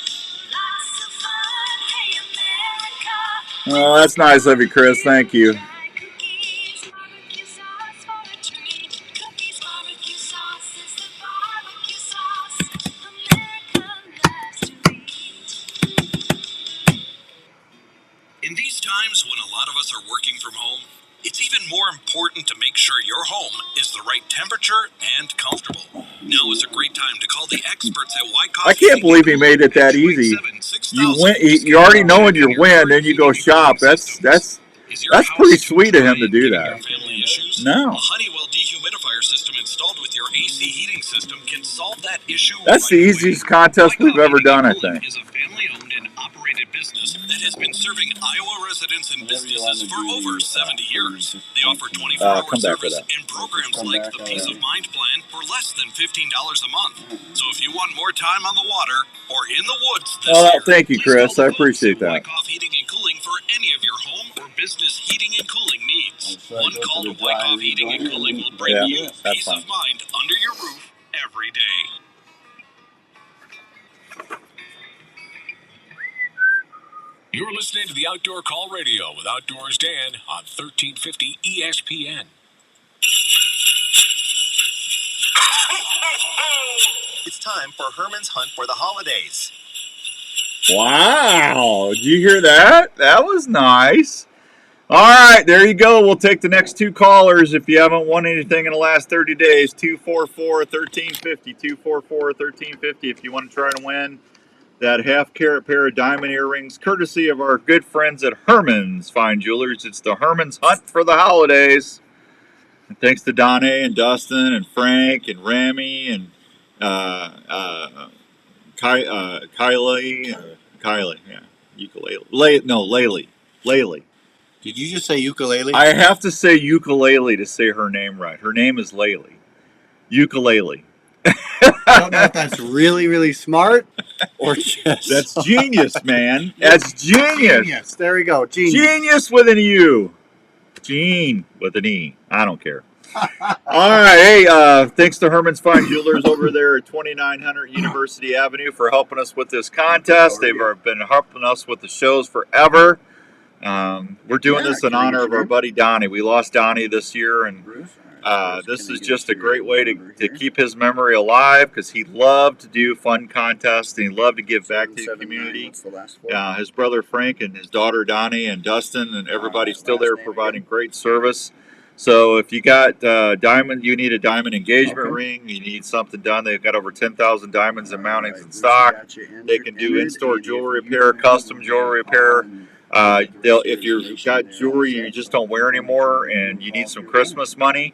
lots of fun. Hey, America. Oh, that's nice of you, Chris. Thank you. Cookies, barbecue sauce for a treat. Cookies, barbecue sauce is the barbecue sauce America loves to eat. In these times when a lot of us are working from home, it's even more important to make sure your home is the right temperature and comfortable. Now is a great time to call the experts at White Coffee. I can't believe he made it that easy. You win. You already know when you win, then you go shop. That's pretty sweet of him to do that. No. A Honeywell dehumidifier system installed with your AC heating system can solve that issue. That's the easiest contest we've ever done, I think. Is a family-owned and operated business that has been serving Iowa residents and businesses for over 70 years. They offer 24-hour service and programs like the Peace of Mind Plan for less than $15 a month. So if you want more time on the water or in the woods this year, Thank you, Chris. I appreciate that. Wyckoff Heating and Cooling for any of your home or business heating and cooling needs. One call to Wyckoff Heating and Cooling will bring you peace of mind under your roof every day. You're listening to the Outdoor Call Radio with Outdoors Dan on 1350 ESPN. It's time for Herman's Hunt for the Holidays. Wow. Did you hear that? That was nice. All right, there you go. We'll take the next two callers. If you haven't won anything in the last 30 days, 244-1350, 244-1350 if you want to try to win that half-carat pair of diamond earrings, courtesy of our good friends at Herman's Fine Jewelers. It's the Herman's Hunt for the Holidays. And thanks to Donnie and Dustin and Frank and Rami and Kylie, yeah, ukulele. Laylee. Did you just say ukulele? I have to say ukulele to say her name right. Her name is Laylee. Ukulele. I don't know if that's really, really smart or just... That's genius, man. That's genius. There we go. Genius. Genius with an U. Gene with an E. I don't care. All right. Hey, thanks to Herman's Fine Jewelers over there at 2900 University Avenue for helping us with this contest. They've been helping us with the shows forever. We're doing this in honor of our buddy Donnie. We lost Donnie this year, and this is just a great way to keep his memory alive because he loved to do fun contests and he loved to give back to the community. His brother Frank and his daughter Donnie and Dustin and everybody's still there providing great service. So if you got diamond, you need a diamond engagement ring, you need something done. They've got over 10,000 diamonds and mountings in stock. They can do in-store jewelry repair, custom jewelry repair. If you've got jewelry you just don't wear anymore and you need some Christmas money,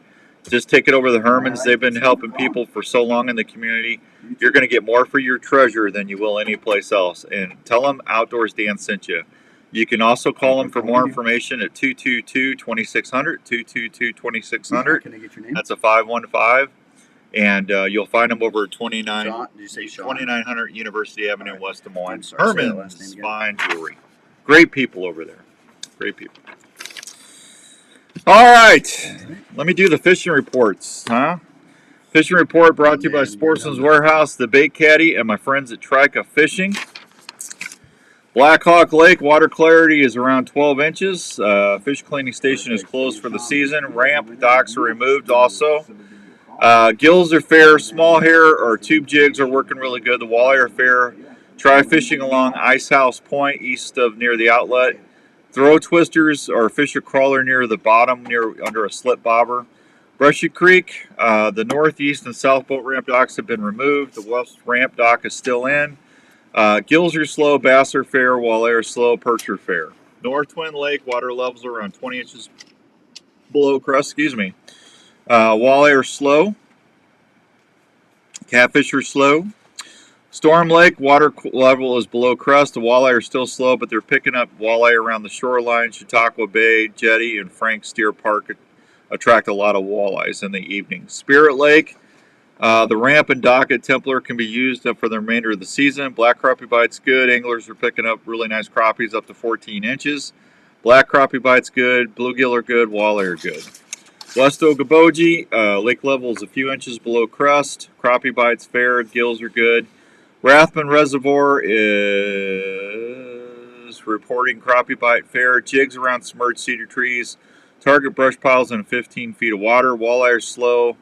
just take it over to the Hermans. They've been helping people for so long in the community. You're going to get more for your treasure than you will anyplace else. And tell them Outdoors Dan sent you. You can also call them for more information at 222-2600, 222-2600. That's a 515. And you'll find them over at 2900 University Avenue in West Des Moines. Herman's Fine Jewelry. Great people over there. Great people. All right. Let me do the fishing reports, huh? Fishing report brought to you by Sportsman's Warehouse, the Bait Caddy, and my friends at Trica Fishing. Black Hawk Lake, water clarity is around 12 inches. Fish cleaning station is closed for the season. Ramp docks are removed also. Gills are fair. Small hair or tube jigs are working really good. The walleye are fair. Try fishing along Ice House Point east of near the outlet. Throw twisters or fish a crawler near the bottom under a slip bobber. Brushy Creek, the northeast and south boat ramp docks have been removed. The west ramp dock is still in. Gills are slow, bass are fair, walleye are slow, perch are fair. North Twin Lake, water levels are around 20 inches below crust, walleye are slow. Catfish are slow. Storm Lake, water level is below crust. The walleye are still slow, but they're picking up walleye around the shoreline. Chautauqua Bay, Jetty, and Frank Steer Park attract a lot of walleyes in the evening. Spirit Lake, The ramp and dock at Templar can be used for the remainder of the season. Black crappie bite's good. Anglers are picking up really nice crappies up to 14 inches. Black crappie bite's good. Bluegill are good. Walleye are good. West Okoboji, lake level is a few inches below crest. Crappie bites fair. Gills are good. Rathman Reservoir is reporting crappie bite fair. Jigs around submerged cedar trees. Target brush piles in 15 feet of water. Walleye are slow.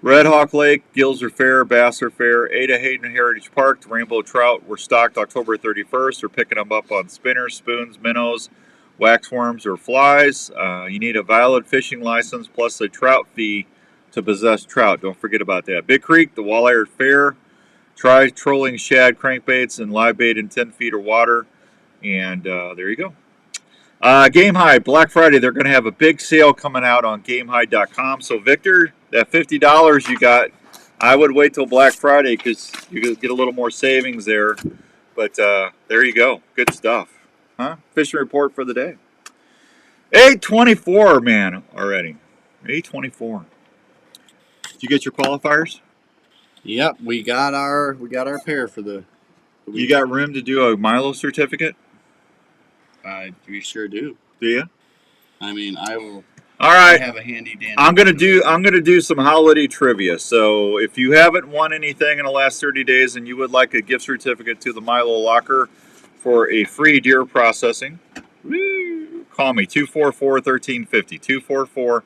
Red Hawk Lake, gills are fair, bass are fair. Ada Hayden Heritage Park, the rainbow trout were stocked October 31st. They're picking them up on spinners, spoons, minnows, waxworms, or flies. You need a valid fishing license plus a trout fee to possess trout. Don't forget about that. Big Creek, the walleye are fair. Try trolling shad, crankbaits, and live bait in 10 feet of water. And there you go. Game High, Black Friday, they're going to have a big sale coming out on GameHigh.com. So, Victor, that $50 you got, I would wait till Black Friday because you get a little more savings there. But there you go. Good stuff. Huh? Fishing report for the day. 8:24, man, already. 8:24. Did you get your qualifiers? Yep, we got our pair for the week. You got room to do a Milo certificate? We sure do. Do you? I mean, I will. All right. I have a handy dandy. I'm gonna do some holiday trivia. So if you haven't won anything in the last 30 days and you would like a gift certificate to the Milo Locker for a free deer processing, call me 244-1350.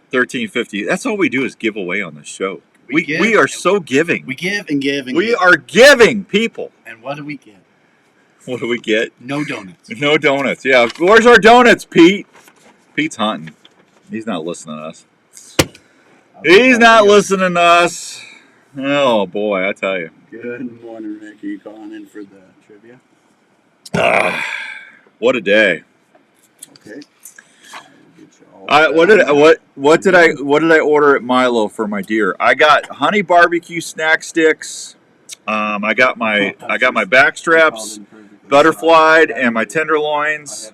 244-1350. That's all we do is give away on the show. We are so giving. We give and give and we give. are giving people. And what do we get? What do we get? No donuts. No donuts. Yeah. Where's our donuts, Pete? Pete's hunting. He's not listening to us. He's not listening to us. Oh, boy, I tell you. Good morning, Rick. Are you calling in for the trivia? What a day. Okay. What did I order at Milo for my deer? I got honey barbecue snack sticks. I got my back straps, butterflied, and my tenderloins,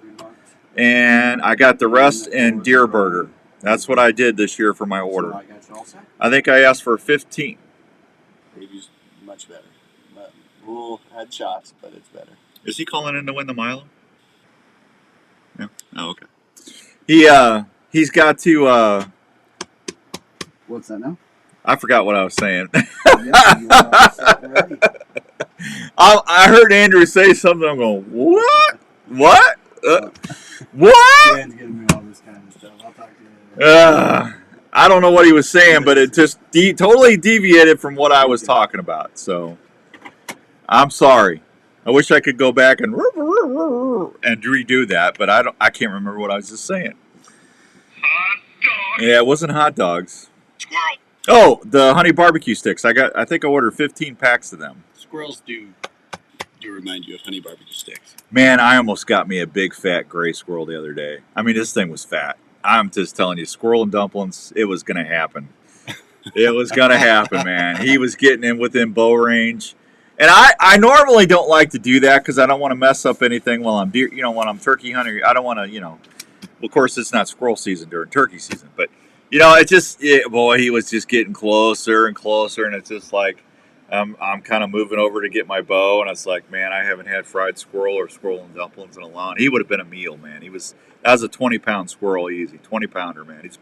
and I got the rest in deer burger. That's what I did this year for my order. I think I asked for 15. Baby's much better. But we'll had shots, but it's better. Is he calling in to win the Milo? No. Oh, okay. He's got to. What's that now? I forgot what I was saying. I heard Andrew say something. I'm going, what? What? What? Dan's giving me all this kind of stuff. I'll talk to you later. I don't know what he was saying, but it just totally deviated from what I was talking about. So I'm sorry. I wish I could go back and redo that, but I can't remember what I was just saying. Hot dog. Yeah, it wasn't hot dogs. Squirrel. Oh, the honey barbecue sticks. I think I ordered 15 packs of them. Squirrels do remind you of honey barbecue sticks. Man, I almost got me a big fat gray squirrel the other day. I mean, this thing was fat. I'm just telling you, squirrel and dumplings, it was going to happen. It was going to happen, man. He was getting in within bow range. And I normally don't like to do that because I don't want to mess up anything while I'm when I'm turkey hunting. I don't want to, well, of course, it's not squirrel season during turkey season, but boy, he was just getting closer and closer, and it's just like I'm kind of moving over to get my bow, and it's like, man, I haven't had fried squirrel or squirrel and dumplings in a long. He would have been a meal, man. That was a 20-pound squirrel, easy 20-pounder, man. He's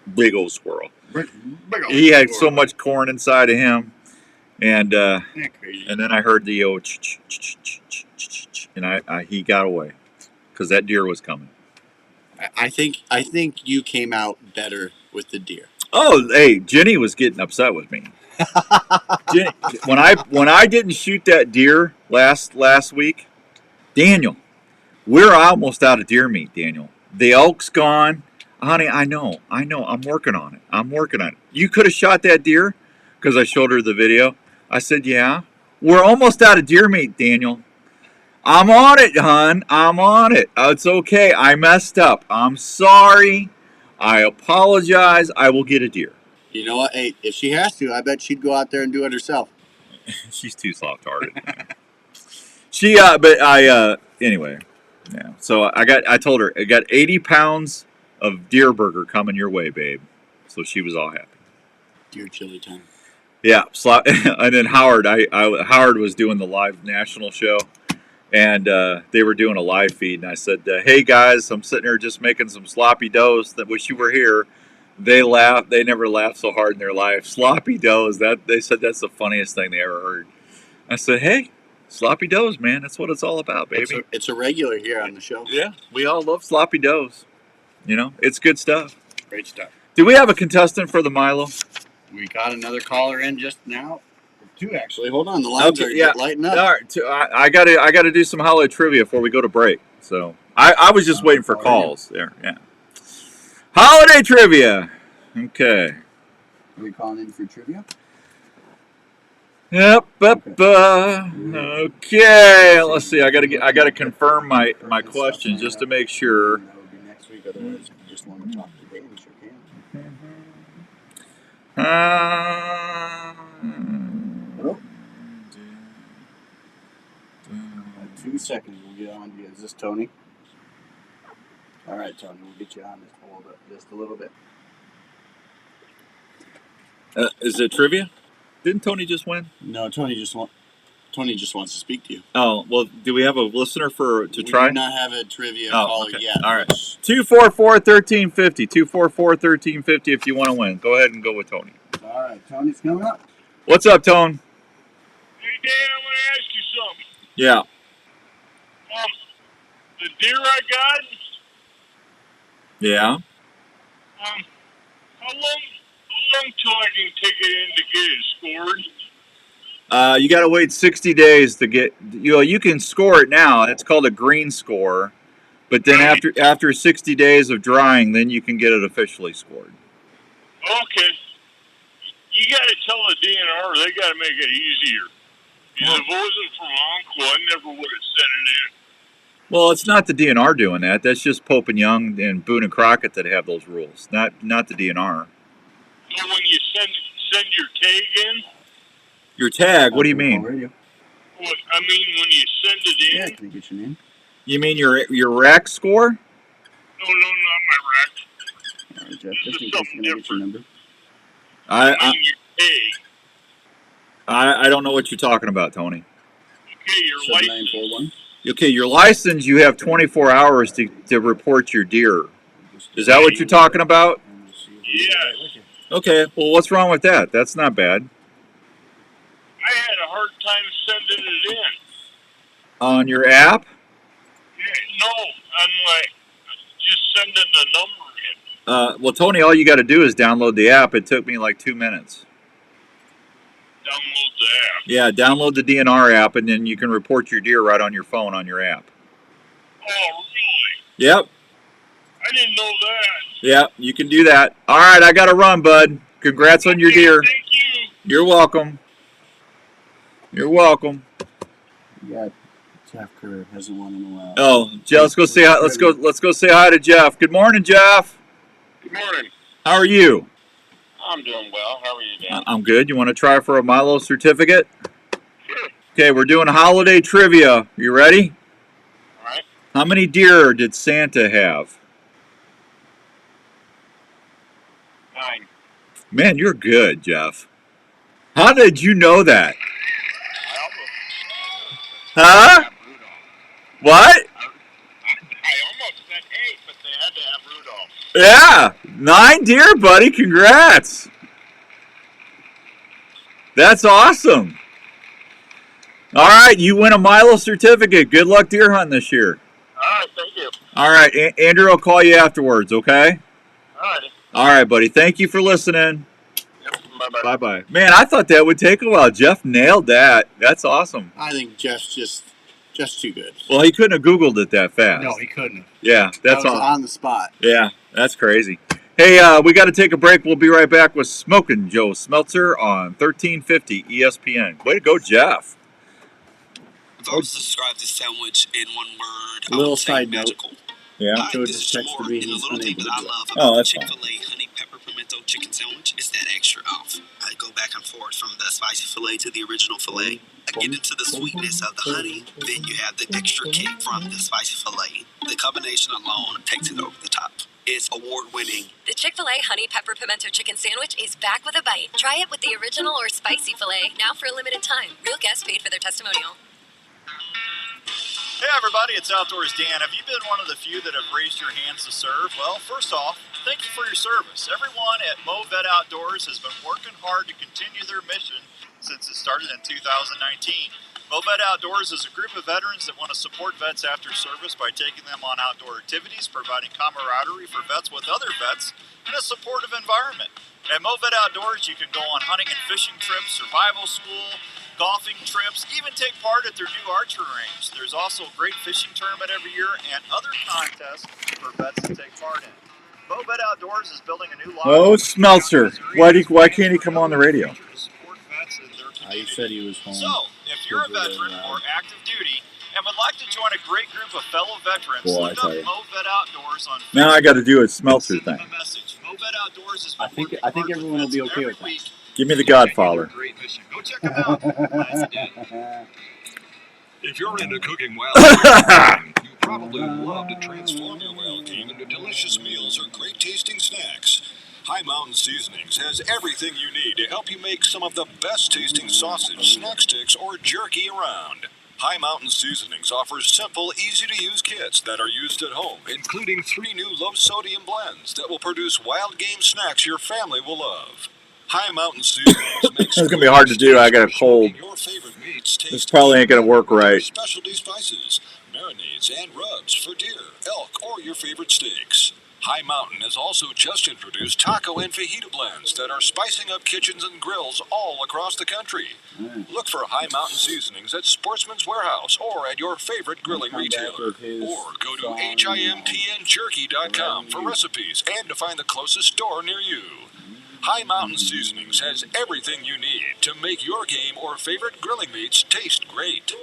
a big old squirrel. He had so much corn inside of him, and then I heard the and he got away because that deer was coming. I think you came out better with the deer. Oh, hey, Jenny was getting upset with me. Jenny, when I didn't shoot that deer last week, Daniel, we're almost out of deer meat, Daniel. The elk's gone. Honey, I know. I'm working on it. You could have shot that deer because I showed her the video. I said, yeah. We're almost out of deer meat, Daniel. I'm on it, hon. I'm on it. It's okay. I messed up. I'm sorry. I apologize. I will get a deer. You know what? Hey, if she has to, I bet she'd go out there and do it herself. She's too soft-hearted. Anyway. Yeah. So I told her, I got 80 pounds of deer burger coming your way, babe. So she was all happy. Deer chili time. Yeah, and then Howard. Howard was doing the live national show, and they were doing a live feed. And I said, "Hey guys, I'm sitting here just making some sloppy doughs. That wish you were here." They laughed. They never laughed so hard in their life. Sloppy doughs. They said that's the funniest thing they ever heard. I said, "Hey, sloppy doughs, man. That's what it's all about, baby." It's a regular here on the show. Yeah, we all love sloppy doughs. You know, it's good stuff. Great stuff. Do we have a contestant for the Milo? We got another caller in just now. 2 actually. Hold on, the lines are lighting up. All right, I gotta do some holiday trivia before we go to break. So I was just waiting for calls there. Yeah. Holiday trivia. Okay. Are we calling in for trivia? Yep. Okay. Let's see. I gotta confirm my question just to make sure. That would be next week. Otherwise, if you just want to talk today, we sure can. 2 seconds. We'll get on to you. Is this Tony? All right, Tony. We'll get you on this. Hold up just a little bit. Is it trivia? Didn't Tony just win? No, Tony just wants to speak to you. Oh, well, do we have a listener to try? We do not have a trivia caller yet. All right. 244-1350. 244-1350 if you want to win. Go ahead and go with Tony. All right, Tony's coming up. What's up, Tone? Hey, Dan, I want to ask you something. Yeah. The deer I got, Yeah. how long till I can take it in to get it scored? You got to wait 60 days to get. You can score it now. It's called a green score, but then after 60 days of drying, then you can get it officially scored. Okay. You got to tell the DNR they got to make it easier. Because if it wasn't for my uncle, I never would have sent it in. Well, it's not the DNR doing that. That's just Pope and Young and Boone and Crockett that have those rules, not the DNR. So when you send your tag in? Your tag? What do you mean? I mean, when you send it in? Yeah, can I get your name? You mean your rack score? No, not my rack. All right, Jeff, just in case, can I get your number? I your tag. I don't know what you're talking about, Tony. Okay, your license. 7941. Okay, your license, you have 24 hours to report your deer. Is that what you're talking about? Yes. Okay, well, what's wrong with that? That's not bad. I had a hard time sending it in. On your app? No, I'm like, just sending the number in. Well, Tony, all you got to do is download the app. It took me like 2 minutes. Download the app. Yeah, download the DNR app, and then you can report your deer right on your phone on your app. Oh, really? Yep. I didn't know that. Yep, you can do that. All right, I got to run, bud. Congrats on your deer. Thank you. You're welcome. You're welcome. Yeah, Jeff Kerr hasn't won in a while. Oh, Jeff, let's go say hi. Let's go say hi to Jeff. Good morning, Jeff. Good morning. How are you? I'm doing well. How are you doing? I'm good. You want to try for a Milo certificate? Sure. Okay, we're doing holiday trivia. You ready? All right. How many deer did Santa have? 9. Man, you're good, Jeff. How did you know that? Huh? What? I almost said 8, but they had to have Rudolph. Yeah, 9 deer, buddy. Congrats. That's awesome. All right, you win a Milo certificate. Good luck deer hunting this year. All right, thank you. All right, Andrew will call you afterwards, okay? All right. All right, buddy. Thank you for listening. Yep, bye-bye. Bye-bye. Man, I thought that would take a while. Jeff nailed that. That's awesome. I think Jeff's just too good. Well, he couldn't have Googled it that fast. No, he couldn't have. Yeah, that's That was all. on the spot. Yeah, that's crazy. Hey, we got to take a break. We'll be right back with Smokin' Joe Smeltzer on 1350 ESPN. Way to go, Jeff. If I was to describe this sandwich in one word, A little side note. Yeah. Joe just texted me he's unable to I do it. love Oh, about the that's fine. Chick-fil-A honey pepper pimento chicken sandwich is that extra off. I go back and forth from the spicy filet to the original filet. I get into the sweetness of the honey, then you have the extra kick from the spicy filet. The combination alone takes it over the top. is award-winning. The Chick-fil-A Honey Pepper Pimento Chicken Sandwich is back with a bite. Try it with the original or spicy filet, now for a limited time. Real guests paid for their testimonial. Hey everybody, it's Outdoors Dan. Have you been one of the few that have raised your hands to serve? Well, first off, thank you for your service. Everyone at MoVet Outdoors has been working hard to continue their mission since it started in 2019. MoVet Outdoors is a group of veterans that want to support vets after service by taking them on outdoor activities, providing camaraderie for vets with other vets, and a supportive environment. At MoVet Outdoors, you can go on hunting and fishing trips, survival school, golfing trips, even take part at their new archery range. There's also a great fishing tournament every year and other contests for vets to take part in. MoVet Outdoors is building a new Oh, Smeltzer. Why can't he come on the radio? He said he was home. So, if you're a veteran or active duty and would like to join a great group of fellow veterans, Boy, look up MoVet Outdoors on Now I got to do a Smeltzer thing. MoVet Outdoors is I think everyone will be okay with that. Give me the Godfather. Go check them out. If you're into cooking wild game, you probably love to transform your wild game into delicious meals or great tasting snacks. High Mountain Seasonings has everything you need to help you make some of the best tasting sausage, snack sticks, or jerky around. High Mountain Seasonings offers simple, easy-to-use kits that are used at home, including 3 new low-sodium blends that will produce wild game snacks your family will love. High Mountain Seasonings makes It's going to be hard to do. I got a cold. This probably ain't going to work right. specialty spices, marinades, and rubs for deer, elk, or your favorite steaks. High Mountain has also just introduced taco and fajita blends that are spicing up kitchens and grills all across the country. Look for High Mountain Seasonings at Sportsman's Warehouse or at your favorite grilling retailer. Or go to HIMTNJerky.com for recipes and to find the closest store near you. High Mountain Seasonings has everything you need to make your game or favorite grilling meats taste great.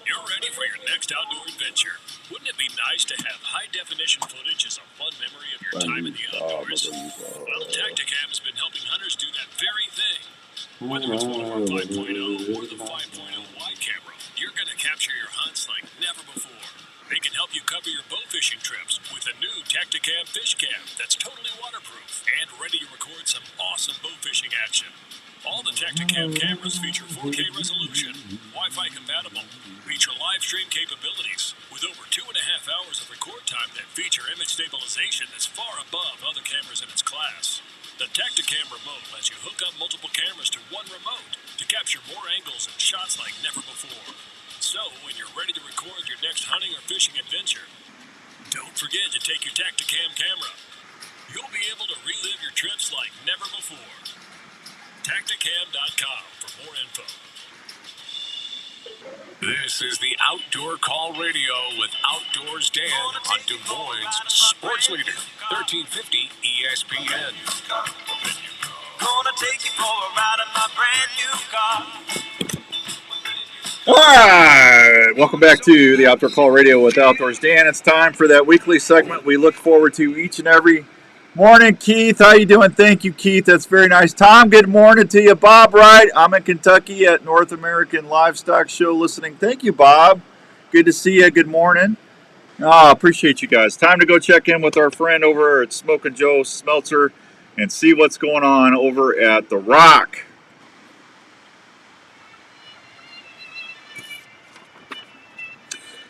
You're ready for your next outdoor adventure. Wouldn't it be nice to have high-definition footage as a fun memory of your time in the outdoors? Well, Tacticam has been helping hunters do that very thing. Whether it's one of our 5.0 or the 5.0 wide camera, you're going to capture your hunts like never before. They can help you cover your bow fishing trips with a new Tacticam fish cam that's totally waterproof and ready to record some awesome bow fishing action. All the Tacticam cameras feature 4K resolution, Wi-Fi compatible, feature live stream capabilities, with over 2.5 hours of record time that feature image stabilization that's far above other cameras in its class. The Tacticam remote lets you hook up multiple cameras to one remote to capture more angles and shots like never before. So, when you're ready to record your next hunting or fishing adventure, don't forget to take your Tacticam camera. You'll be able to relive your trips like never before. Tacticam.com for more info. This is the Outdoor Call Radio with Outdoors Dan on Des Moines Sports Leader, 1350 ESPN. Gonna take you for a ride in my brand new car. All right, welcome back to the Outdoor Call Radio with Outdoors Dan. It's time for that weekly segment we look forward to each and every morning. Keith, how you doing? Thank you, Keith. That's very nice. Tom, good morning to you. Bob Wright, I'm in Kentucky at North American Livestock Show listening. Thank you, Bob. Good to see you. Good morning. Appreciate you guys. Time to go check in with our friend over at Smokin' Joe Smeltzer and see what's going on over at The Rock.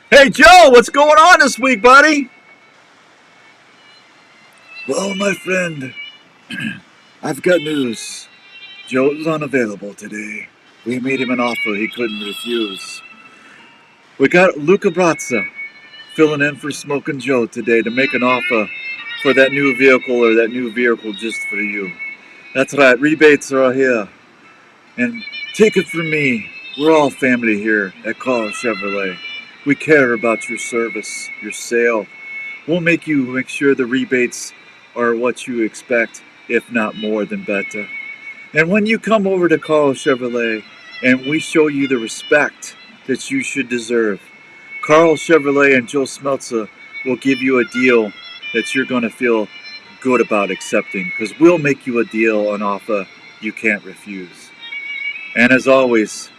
Hey, Joe, what's going on this week, buddy? Well, my friend, I've got news. Joe's unavailable today. We made him an offer he couldn't refuse. We got Luca Brazza filling in for Smokin' Joe today to make an offer for that new vehicle or that new vehicle just for you. That's right, rebates are here. And take it from me, we're all family here at Carl Chevrolet. We care about your service, your sale. We'll make sure the rebates are what you expect, if not more than better. And when you come over to Carl Chevrolet and we show you the respect that you should deserve, Carl Chevrolet and Joe Smeltzer will give you a deal that you're going to feel good about accepting, because we'll make you a deal, an offer you can't refuse. And as always,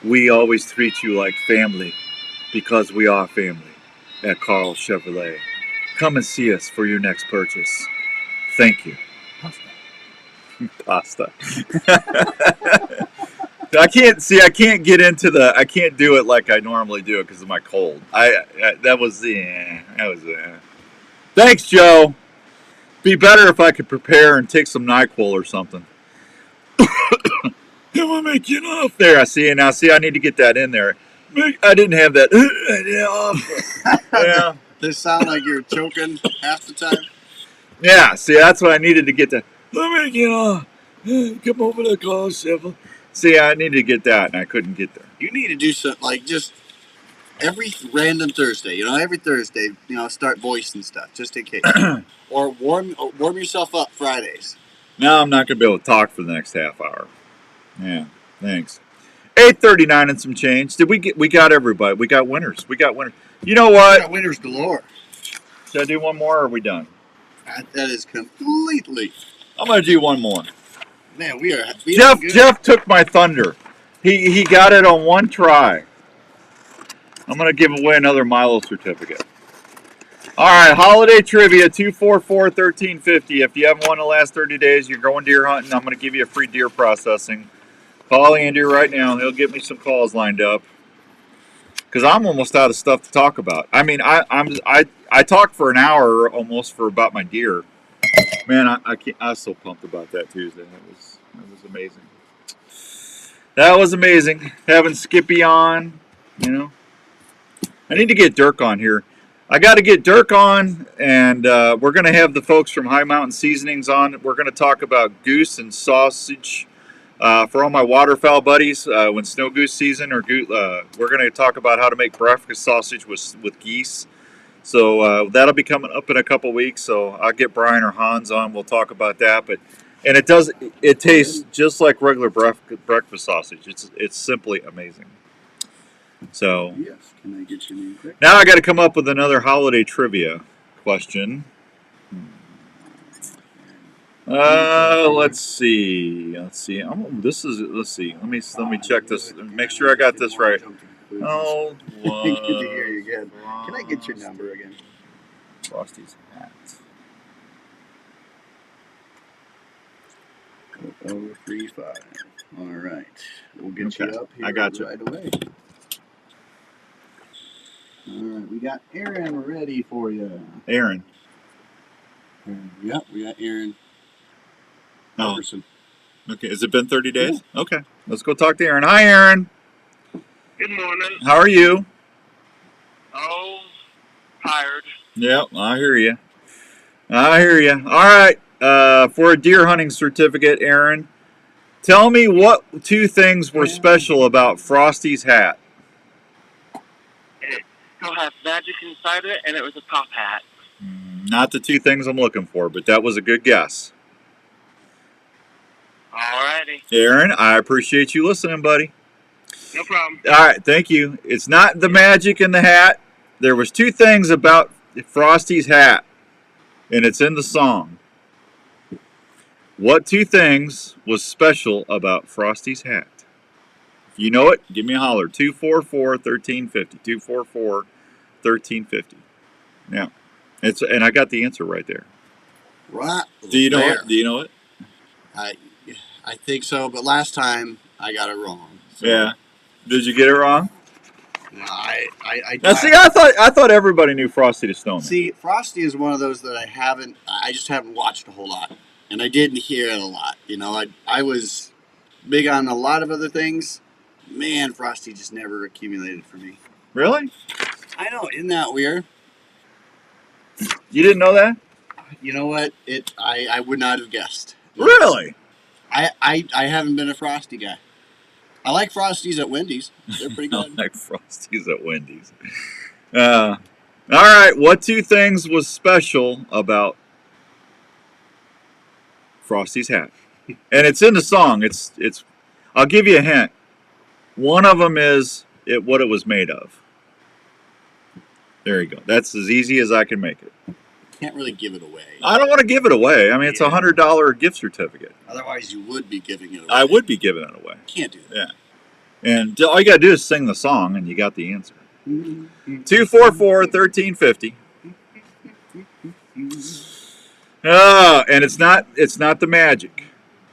we always treat you like family, because we are family at Carl Chevrolet. come and see us for your next purchase. Thank you. Pasta. I can't get into I can't do it like I normally do it because of my cold. Thanks, Joe. Be better if I could prepare and take some NyQuil or something. It will make you off there. I see. Now, I need to get that in there. I didn't have that. Yeah. They sound like you're choking half the time. Yeah, see, that's what I needed to get that. Let me get off. Come over to call Sheffield. See, I needed to get that, and I couldn't get there. You need to do something like just every random Thursday. Every Thursday, start voicing stuff just in case, or warm yourself up Fridays. Now I'm not gonna be able to talk for the next half hour. Yeah, thanks. 8:39 and some change. We got everybody. We got winners. You know what? We got winners galore. Should I do one more, or are we done? That is completely. I'm gonna do one more. Man, we are. Jeff took my thunder. He got it on one try. I'm gonna give away another Milo certificate. All right, holiday trivia 244-1350. If you haven't won the last 30 days, you're going deer hunting. I'm gonna give you a free deer processing. Call Andrew right now. He'll get me some calls lined up. Because I'm almost out of stuff to talk about. I mean, I talked for an hour almost about my deer. Man, I was so pumped about that Tuesday. That was amazing. That was amazing. Having Skippy on, I need to get Dirk on here. I got to get Dirk on, and we're going to have the folks from High Mountain Seasonings on. We're going to talk about goose and sausage. For all my waterfowl buddies, when snow goose season we're going to talk about how to make breakfast sausage with geese. So that'll be coming up in a couple weeks. So I'll get Brian or Hans on. We'll talk about that. It tastes just like regular breakfast sausage. It's simply amazing. So yes, can I get your name quick? Now I got to come up with another holiday trivia question. Let's see. Let's see. Let me check this. Make sure I got this right. Oh, good to hear you again. Can I get your number again? Frosty's hat. 035. All right, we'll get you up here. I got you right away. All right, we got Aaron ready for you. Aaron. Yep, we got Aaron. Oh. Okay, has it been 30 days? Yeah. Okay, let's go talk to Aaron. Hi, Aaron. Good morning. How are you? Oh, tired. Yep, I hear you. All right, for a deer hunting certificate, Aaron, tell me what two things were special about Frosty's hat. It still has magic inside it, and it was a top hat. Not the two things I'm looking for, but that was a good guess. Alrighty. Aaron, I appreciate you listening, buddy. No problem. All right, thank you. It's not the magic in the hat. There was two things about Frosty's hat, and it's in the song. What two things was special about Frosty's hat? If you know it, give me a holler. 244-1350. 244-1350. Yeah. And I got the answer right there. Right. Do you know it? Do you know it? I think so, but last time I got it wrong. So. Yeah. Did you get it wrong? No, I thought everybody knew Frosty the Snowman. See, Frosty is one of those that I just haven't watched a whole lot. And I didn't hear it a lot. I was big on a lot of other things. Man, Frosty just never accumulated for me. Really? I know, isn't that weird? You didn't know that? You know what? I would not have guessed. Really? I haven't been a Frosty guy. I like Frosties at Wendy's. They're pretty good. I like Frosties at Wendy's. All right. What two things was special about Frosty's hat? And it's in the song. It's. I'll give you a hint. One of them is what it was made of. There you go. That's as easy as I can make it. Can't really give it away. I don't want to give it away. I mean, it's a $100 gift certificate. Otherwise, you would be giving it away. I would be giving it away. Can't do that. Yeah. And all you got to do is sing the song, and you got the answer. 244-1350. And it's not the magic,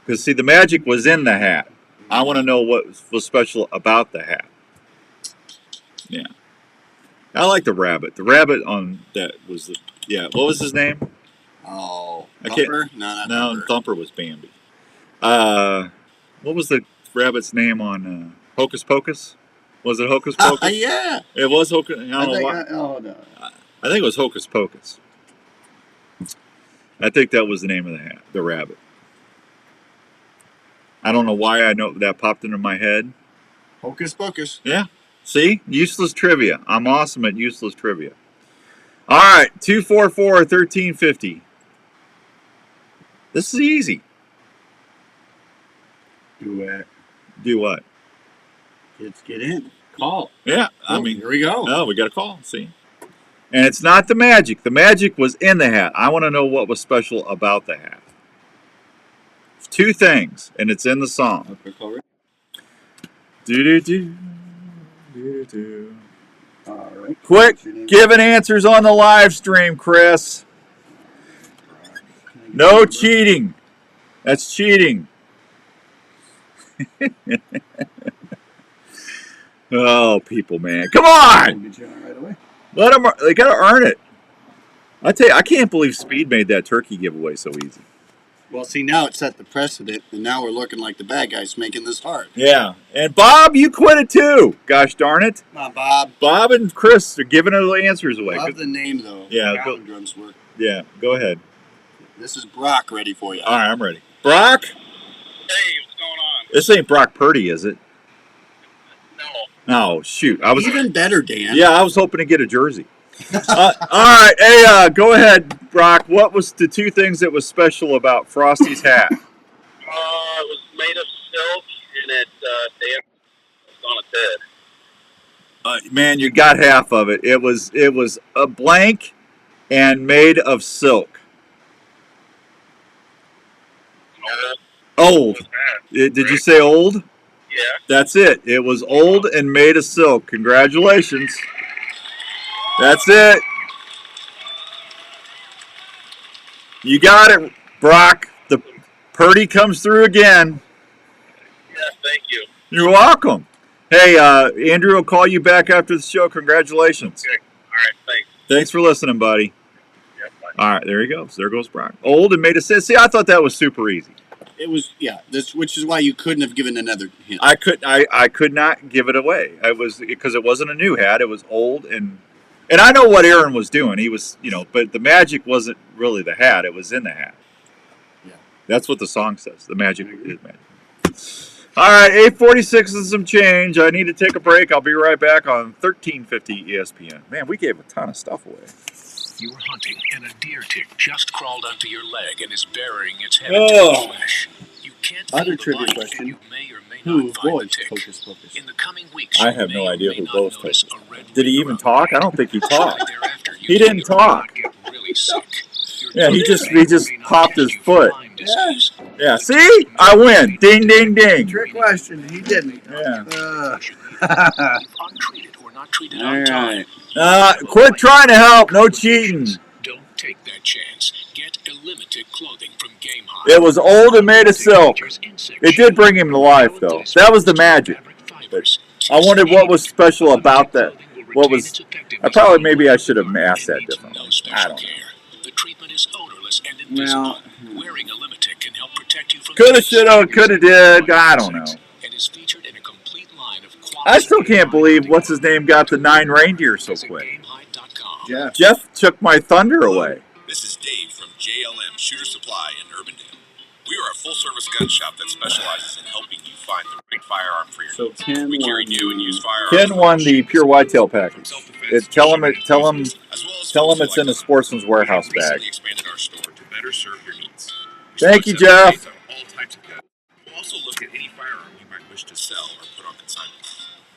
because see, the magic was in the hat. I want to know what was special about the hat. Yeah, I like the rabbit. The rabbit on that was the What was his name? Oh, I can't. Thumper? No, Thumper was Bambi. What was the rabbit's name on Hocus Pocus? Was it Hocus Pocus? Yeah. It was Hocus. I don't know why. No. I think it was Hocus Pocus. I think that was the name of the hat, the rabbit. I don't know why I know that popped into my head. Hocus Pocus. Yeah. See? Useless trivia. I'm awesome at useless trivia. All right. 244-1350. This is easy. Do it. Do what? Kids, get in. Call. Yeah. I mean, here we go. Oh, we got a call. See? And it's not the magic. The magic was in the hat. I want to know what was special about the hat. It's two things, and it's in the song. Do-do-do. Do-do-do. All right. Quick, giving answers on the live stream, Chris. No cheating. That's cheating. Oh, people, man. Come on! Let them, they got to earn it. I tell you, I can't believe Speed made that turkey giveaway so easy. Well, see, now it set the precedent, and now we're looking like the bad guys making this hard. Yeah. And Bob, you quit it too. Gosh darn it. Come on, Bob. Bob and Chris are giving the answers away. Love the name, though. Yeah, Goblin drums work. Yeah, go ahead. This is Brock ready for you. All right, I'm ready. Brock? Hey, what's going on? This ain't Brock Purdy, is it? No. Oh, shoot. I was even better, Dan. Yeah, I was hoping to get a jersey. All right. Hey, go ahead, Brock. What was the two things that was special about Frosty's hat? It was made of silk, and it danced on its head. Man, you got half of it. It was a blank and made of silk. Old. Did you say old? Yeah. That's it. It was old and made of silk. Congratulations. That's it. You got it, Brock. The Purdy comes through again. Yeah, thank you. You're welcome. Hey, Andrew will call you back after the show. Congratulations. Okay. All right, thanks. Thanks for listening, buddy. Yeah, bye. All right, there he goes. There goes Brock. Old and made of silk. See, I thought that was super easy. It was, which is why you couldn't have given another hint. I could not give it away. I was because it wasn't a new hat. It was old and I know what Aaron was doing. He was, but the magic wasn't really the hat. It was in the hat. Yeah. That's what the song says. The magic is magic. All right, 8:46 and some change. I need to take a break. I'll be right back on 1350 ESPN. Man, we gave a ton of stuff away. You were hunting, and a deer tick just crawled onto your leg and is burying its head into your flesh. You can't Other feel the trivia bite, question. and you may or may Who not find the voiced tick. Hocus Pocus? In the coming weeks, I you have may no or idea may who not both notice told. a red Did he even talk? I don't think he talked. thereafter, you He didn't may or may talk. not get really sick. Your Yeah, he doctor just may or may not popped give his you foot. Lyme disease. Yeah, see? I win. Ding, ding, ding. Trick question. He didn't. Yeah. Untreated or not treated All on time. right. Quit trying to help. No cheating. Don't take that chance. Get Illimited clothing from Game High. It was old and made of silk. It did bring him to life, though. That was the magic. But I wondered what was special about that. What was? Maybe I should have asked that differently. I don't know. The treatment is odorless and invisible. Wearing a Limited can help protect you from Coulda, shoulda, coulda, did. I don't know. and is featured in a complete line of I still can't believe what's his name got the 9 reindeer so quick. Jeff took my thunder away. This is Dave from JLM Shooter Supply in Urbandale. We are a full-service gun shop that specializes in helping you find the right firearm for your needs. Ken We carry new and used firearms. Ken won the pure whitetail package. Tell him it's in a Sportsman's Warehouse bag. We expanded our store to better serve your needs. Thank you, Jeff. All types of guns. We'll also look at any firearm you might wish to sell or put on consignment.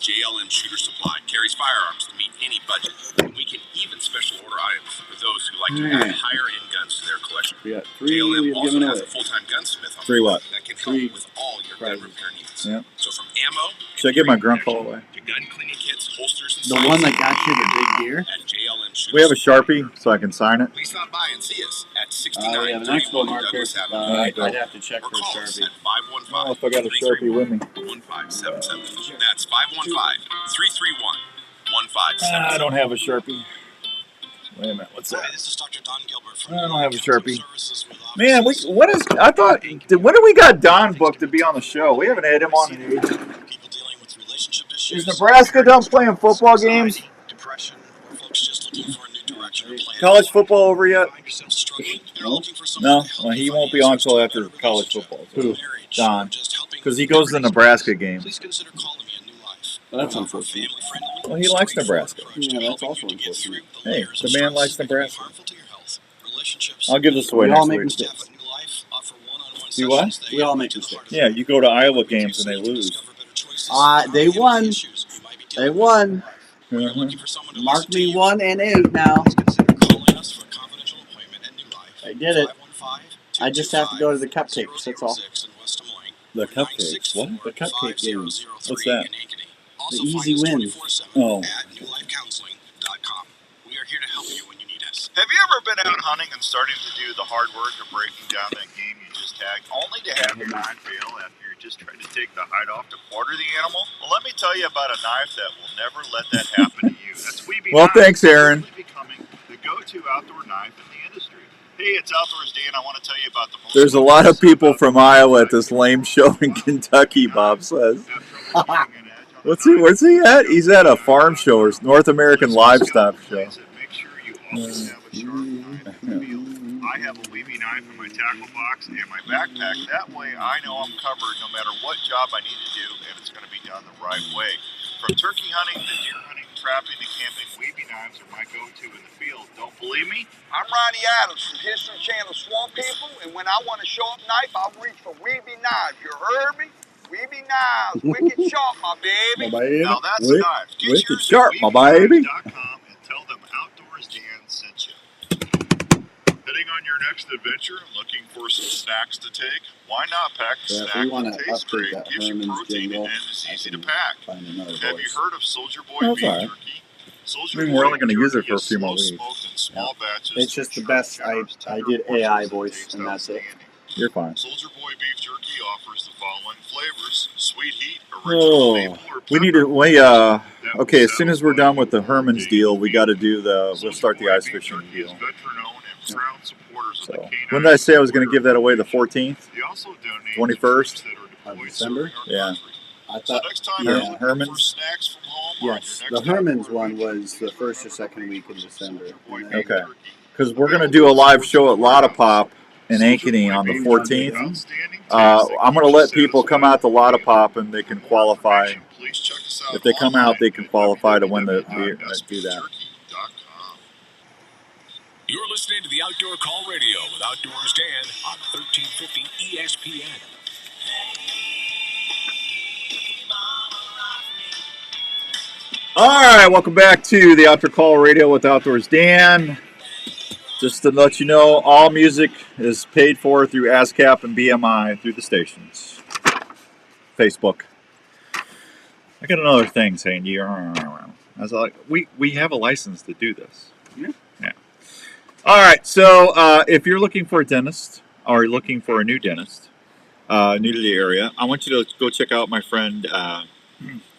JLM Shooter Supply carries firearms to meet any budget. We can even special order items for those who like to add higher-end guns to their collection. We got 3 JLM we've also given has away. a full-time gunsmith on 3 what? that can help with all your gun repair needs. Yeah. So from ammo Should I get my grunt call away? to gun cleaning kits, holsters, and The one that got you the big deer? at JLM shoes. We have a Sharpie so I can sign it. Please stop by and see us at We have an 6931 expo marker. Douglas Avenue. I'd have to check Or for call us Sharpie. at I don't know if I got a Sharpie with me. 515-331-1577. That's 515-331-1577. I don't have a Sharpie. Wait a minute, what's that? Hi, this is Dr. Don Gilbert from I don't have a Sharpie. Services with Man, I thought, when did we got Don booked to be on the show? We haven't had him on in ages. people dealing with relationship issues. Is Nebraska done playing football games? Depression, or folks just looking for a new direction or plan. College football over yet? Find yourself struggling and are looking for someone No, to help well, you he find won't be on answers until to a after better college relationship, football. Who? Don. Just helping Because he goes to the Nebraska game. Please consider calling me at New Life. That's unfortunate. Well, he likes Nebraska. Yeah, that's also unfortunate. Hey, the man likes Nebraska. Relationships. I'll give this away We all next make week. mistakes. New Life offer one-on-one Do what? sessions that We all help make you to the heart mistakes. of Yeah, you go to Iowa games and they lose. They won. They won. Mhm. Mark me 1 and 8 now. I did it. I just have to go to the cupcakes, that's all. The cupcakes? What? The cupcake games. What's that? The easy wins. Oh. We are here to help you when you need us. Have you ever been out hunting and starting to do the hard work of breaking down that game you just tagged, only to have your knife fail after you're just trying to take the hide off to quarter the animal? Well, let me tell you about a knife that will never let that happen to you. That's Weeby Well, Knives, thanks, Aaron. quickly becoming the go-to outdoor knife in the industry. Hey, it's Outdoors Day, and I want to tell you about the most... There's a lot of people from Iowa at this lame show in Kentucky, Bob says. Where's he at? He's at a farm show or North American Livestock Show. Make sure you always have a sharp knife in the field. I have a Weeby knife in my tackle box and my backpack. That way I know I'm covered no matter what job I need to do, and it's going to be done the right way. From turkey hunting to deer hunting, trapping to camping, Weeby knives are my go-to in the field. Don't believe me? I'm Ronnie Adams from History Channel Swamp People, and when I want a sharp knife, I reach for Weeby knives. You heard me? Weeby knives, wicked sharp, my baby. My baby. Now that's a knife. Get Wicked yours sharp, at my baby. WeebyKnives.com and tell them Outdoors Dan sent you. Heading on your next adventure, looking for some snacks to take? Why not pack a Yeah, if snack we want that to tastes update great, that gives you Herman's protein, jingle, and is I easy to can pack? find another Have you voice. heard of Soldier Boy That's beef all right. jerky? Soldier I mean, Boy we're only going to beef use it jerky for a is few more slow weeks. smoked in small batches It's just the with best. sharp cheddars, I tender did portions AI that voice, taste and that's it. outstanding. You're fine. Soldier Boy beef jerky offers the following flavors: sweet heat, original Oh, maple or we need pepper. to. Okay, as soon as we're done with the Herman's deal, we got to do we'll start the ice fishing deal. So, when did I say I was going to give that away? The 14th? 21st? Of December? Yeah. I thought, Yeah, Herman's? Yes, the Herman's one was the first or second week in December. And then- Okay. Because we're going to do a live show at Lotta Pop in Ankeny on the 14th. I'm going to let people come out to Lotta Pop and they can qualify. If they come out, they can qualify to win do that. You're listening to the Outdoor Call Radio with Outdoors Dan on 1350 ESPN. All right, welcome back to the Outdoor Call Radio with Outdoors Dan. Just to let you know, all music is paid for through ASCAP and BMI through the stations. Facebook. I got another thing saying I was like, we have a license to do this. Yeah. All right, so if you're looking for a dentist or looking for a new dentist, new to the area, I want you to go check out my friend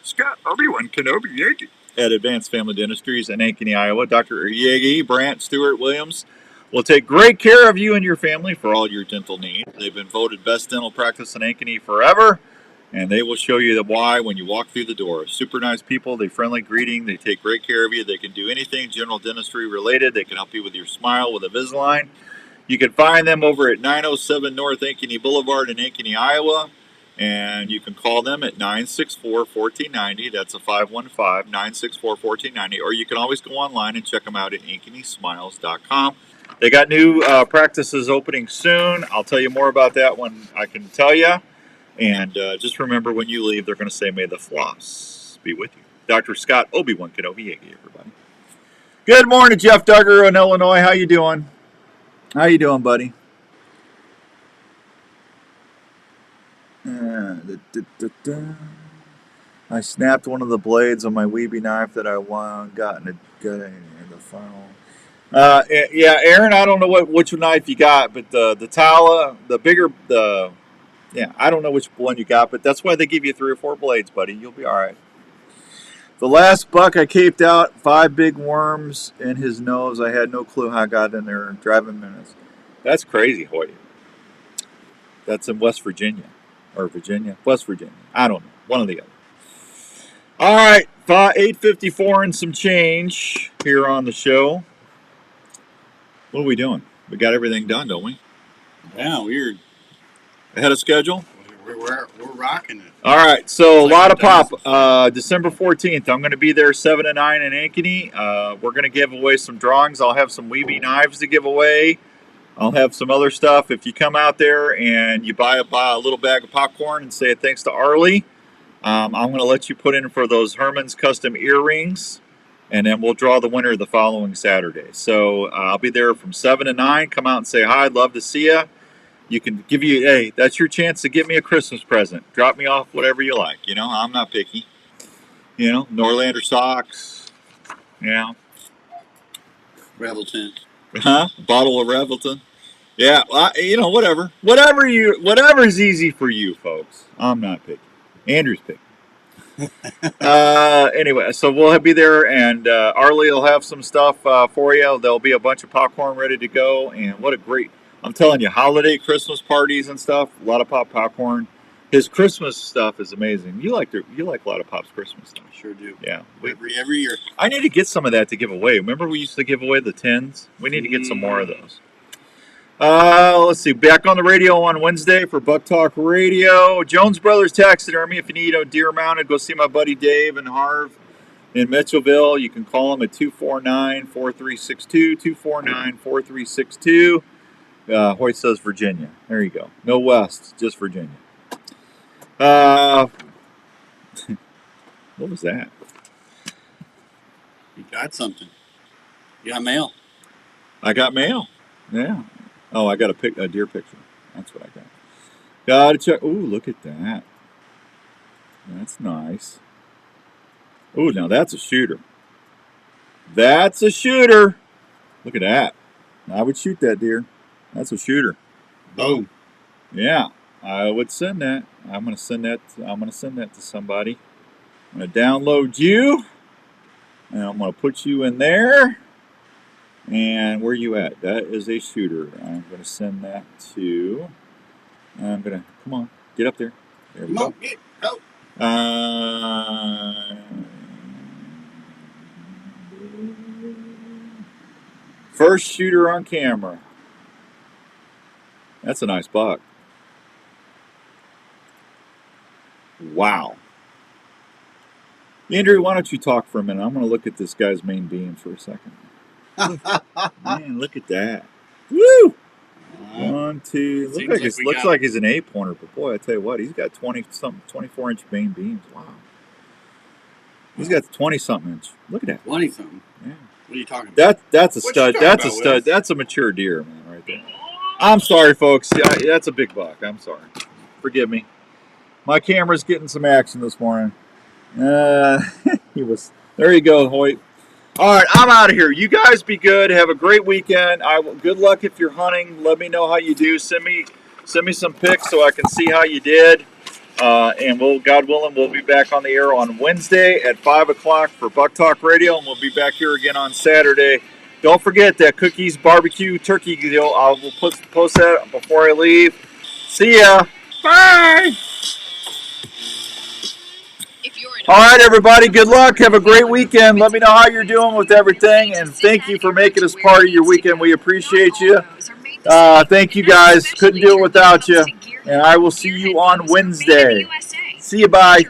Scott Obi-Wan Kenobi Yagi at Advanced Family Dentistries in Ankeny, Iowa. Dr. Yagi, Brant, Stewart, Williams will take great care of you and your family for all your dental needs. They've been voted best dental practice in Ankeny forever, and they will show you the why when you walk through the door. Super nice people, they friendly greeting, they take great care of you. They can do anything general dentistry related. They can help you with your smile with Invisalign. You can find them over at 907 North Ankeny Boulevard in Ankeny, Iowa. And you can call them at 964-1490. That's a 515-964-1490. Or you can always go online and check them out at ankenysmiles.com. They got new practices opening soon. I'll tell you more about that when I can tell you. And just remember, when you leave, they're going to say, may the floss be with you. Dr. Scott Obi-Wan Kenobi, everybody. Good morning, Jeff Duggar in Illinois. How you doing? How you doing, buddy? I snapped one of the blades on my Weeby knife that I got in Yeah, Aaron, I don't know which knife you got, but the Tala, the bigger, I don't know which one you got, but that's why they give you 3 or 4 blades, buddy. You'll be all right. The last buck I caped out, 5 big worms in his nose. I had no clue how I got in there driving minutes. That's crazy, Hoyt. That's in West Virginia. Or Virginia? West Virginia. I don't know. One or the other. All right. 8:54 and some change here on the show. What are we doing? We got everything done, don't we? Yeah, we're ahead of schedule. We're rocking it. All right, so a lot of pop. December 14th, I'm going to be there 7 to 9 in Ankeny. We're going to give away some drawings. I'll have some Weeby knives to give away. I'll have some other stuff. If you come out there and you buy a little bag of popcorn and say thanks to Arlie, I'm going to let you put in for those Herman's custom earrings, and then we'll draw the winner the following Saturday. So I'll be there from 7 to 9. Come out and say hi. I'd love to see you. You can hey, that's your chance to get me a Christmas present. Drop me off whatever you like. You know, I'm not picky. You know, Norlander socks. Yeah. Revelton. Huh? A bottle of Revelton. Yeah, you know, whatever. Whatever's easy for you, folks. I'm not picky. Andrew's picky. Anyway, so we'll be there, and Arlie will have some stuff for you. There'll be a bunch of popcorn ready to go, and what a great... I'm telling you, holiday Christmas parties and stuff, a lot of popcorn. His Christmas stuff is amazing. You like a lot of Pop's Christmas stuff. Sure do. Yeah. Every year. I need to get some of that to give away. Remember we used to give away the tins? We need to get some more of those. Let's see. Back on the radio on Wednesday for Buck Talk Radio. Jones Brothers Taxidermy. If you need a deer mounted, go see my buddy Dave and Harv in Mitchellville. You can call them at 249-4362, 249-4362. Hoyt says Virginia. There you go. No West, just Virginia. What was that? You got something. You got mail. I got mail. Yeah. Oh, I got a deer picture. That's what I got. Gotta check. Ooh, look at that. That's nice. Ooh, now that's a shooter. That's a shooter. Look at that. I would shoot that deer. That's a shooter. Boom. Yeah, I would send that. I'm gonna send that to somebody. I'm gonna download you, and I'm gonna put you in there. And where are you at? That is a shooter. I'm gonna send that to. I'm gonna come on, get up there. There we go. Go. First shooter on camera. That's a nice buck. Wow. Andrew, why don't you talk for a minute? I'm going to look at this guy's main beam for a second. Man, look at that. Woo! 1, 2. Looks like he's an 8-pointer, but boy, I tell you what, he's got 24-inch main beams. Wow. He's got 20-something inch. Look at that. 20-something. Yeah. What are you talking about? That's a stud. That's a stud. Wes? That's a mature deer, man, right there. I'm sorry, folks. Yeah, that's a big buck. I'm sorry. Forgive me. My camera's getting some action this morning. There you go, Hoyt. All right, I'm out of here. You guys be good. Have a great weekend. Good luck if you're hunting. Let me know how you do. Send me some pics so I can see how you did. And God willing, we'll be back on the air on Wednesday at 5 o'clock for Buck Talk Radio, and we'll be back here again on Saturday. Don't forget that Cookies Barbecue Turkey deal. I will post that before I leave. See ya. Bye. All right, everybody. Good luck. Have a great weekend. Let me know how you're doing with everything, and thank you for making us part of your weekend. We appreciate you. Thank you, guys. Couldn't do it without you. And I will see you on Wednesday. See you. Bye.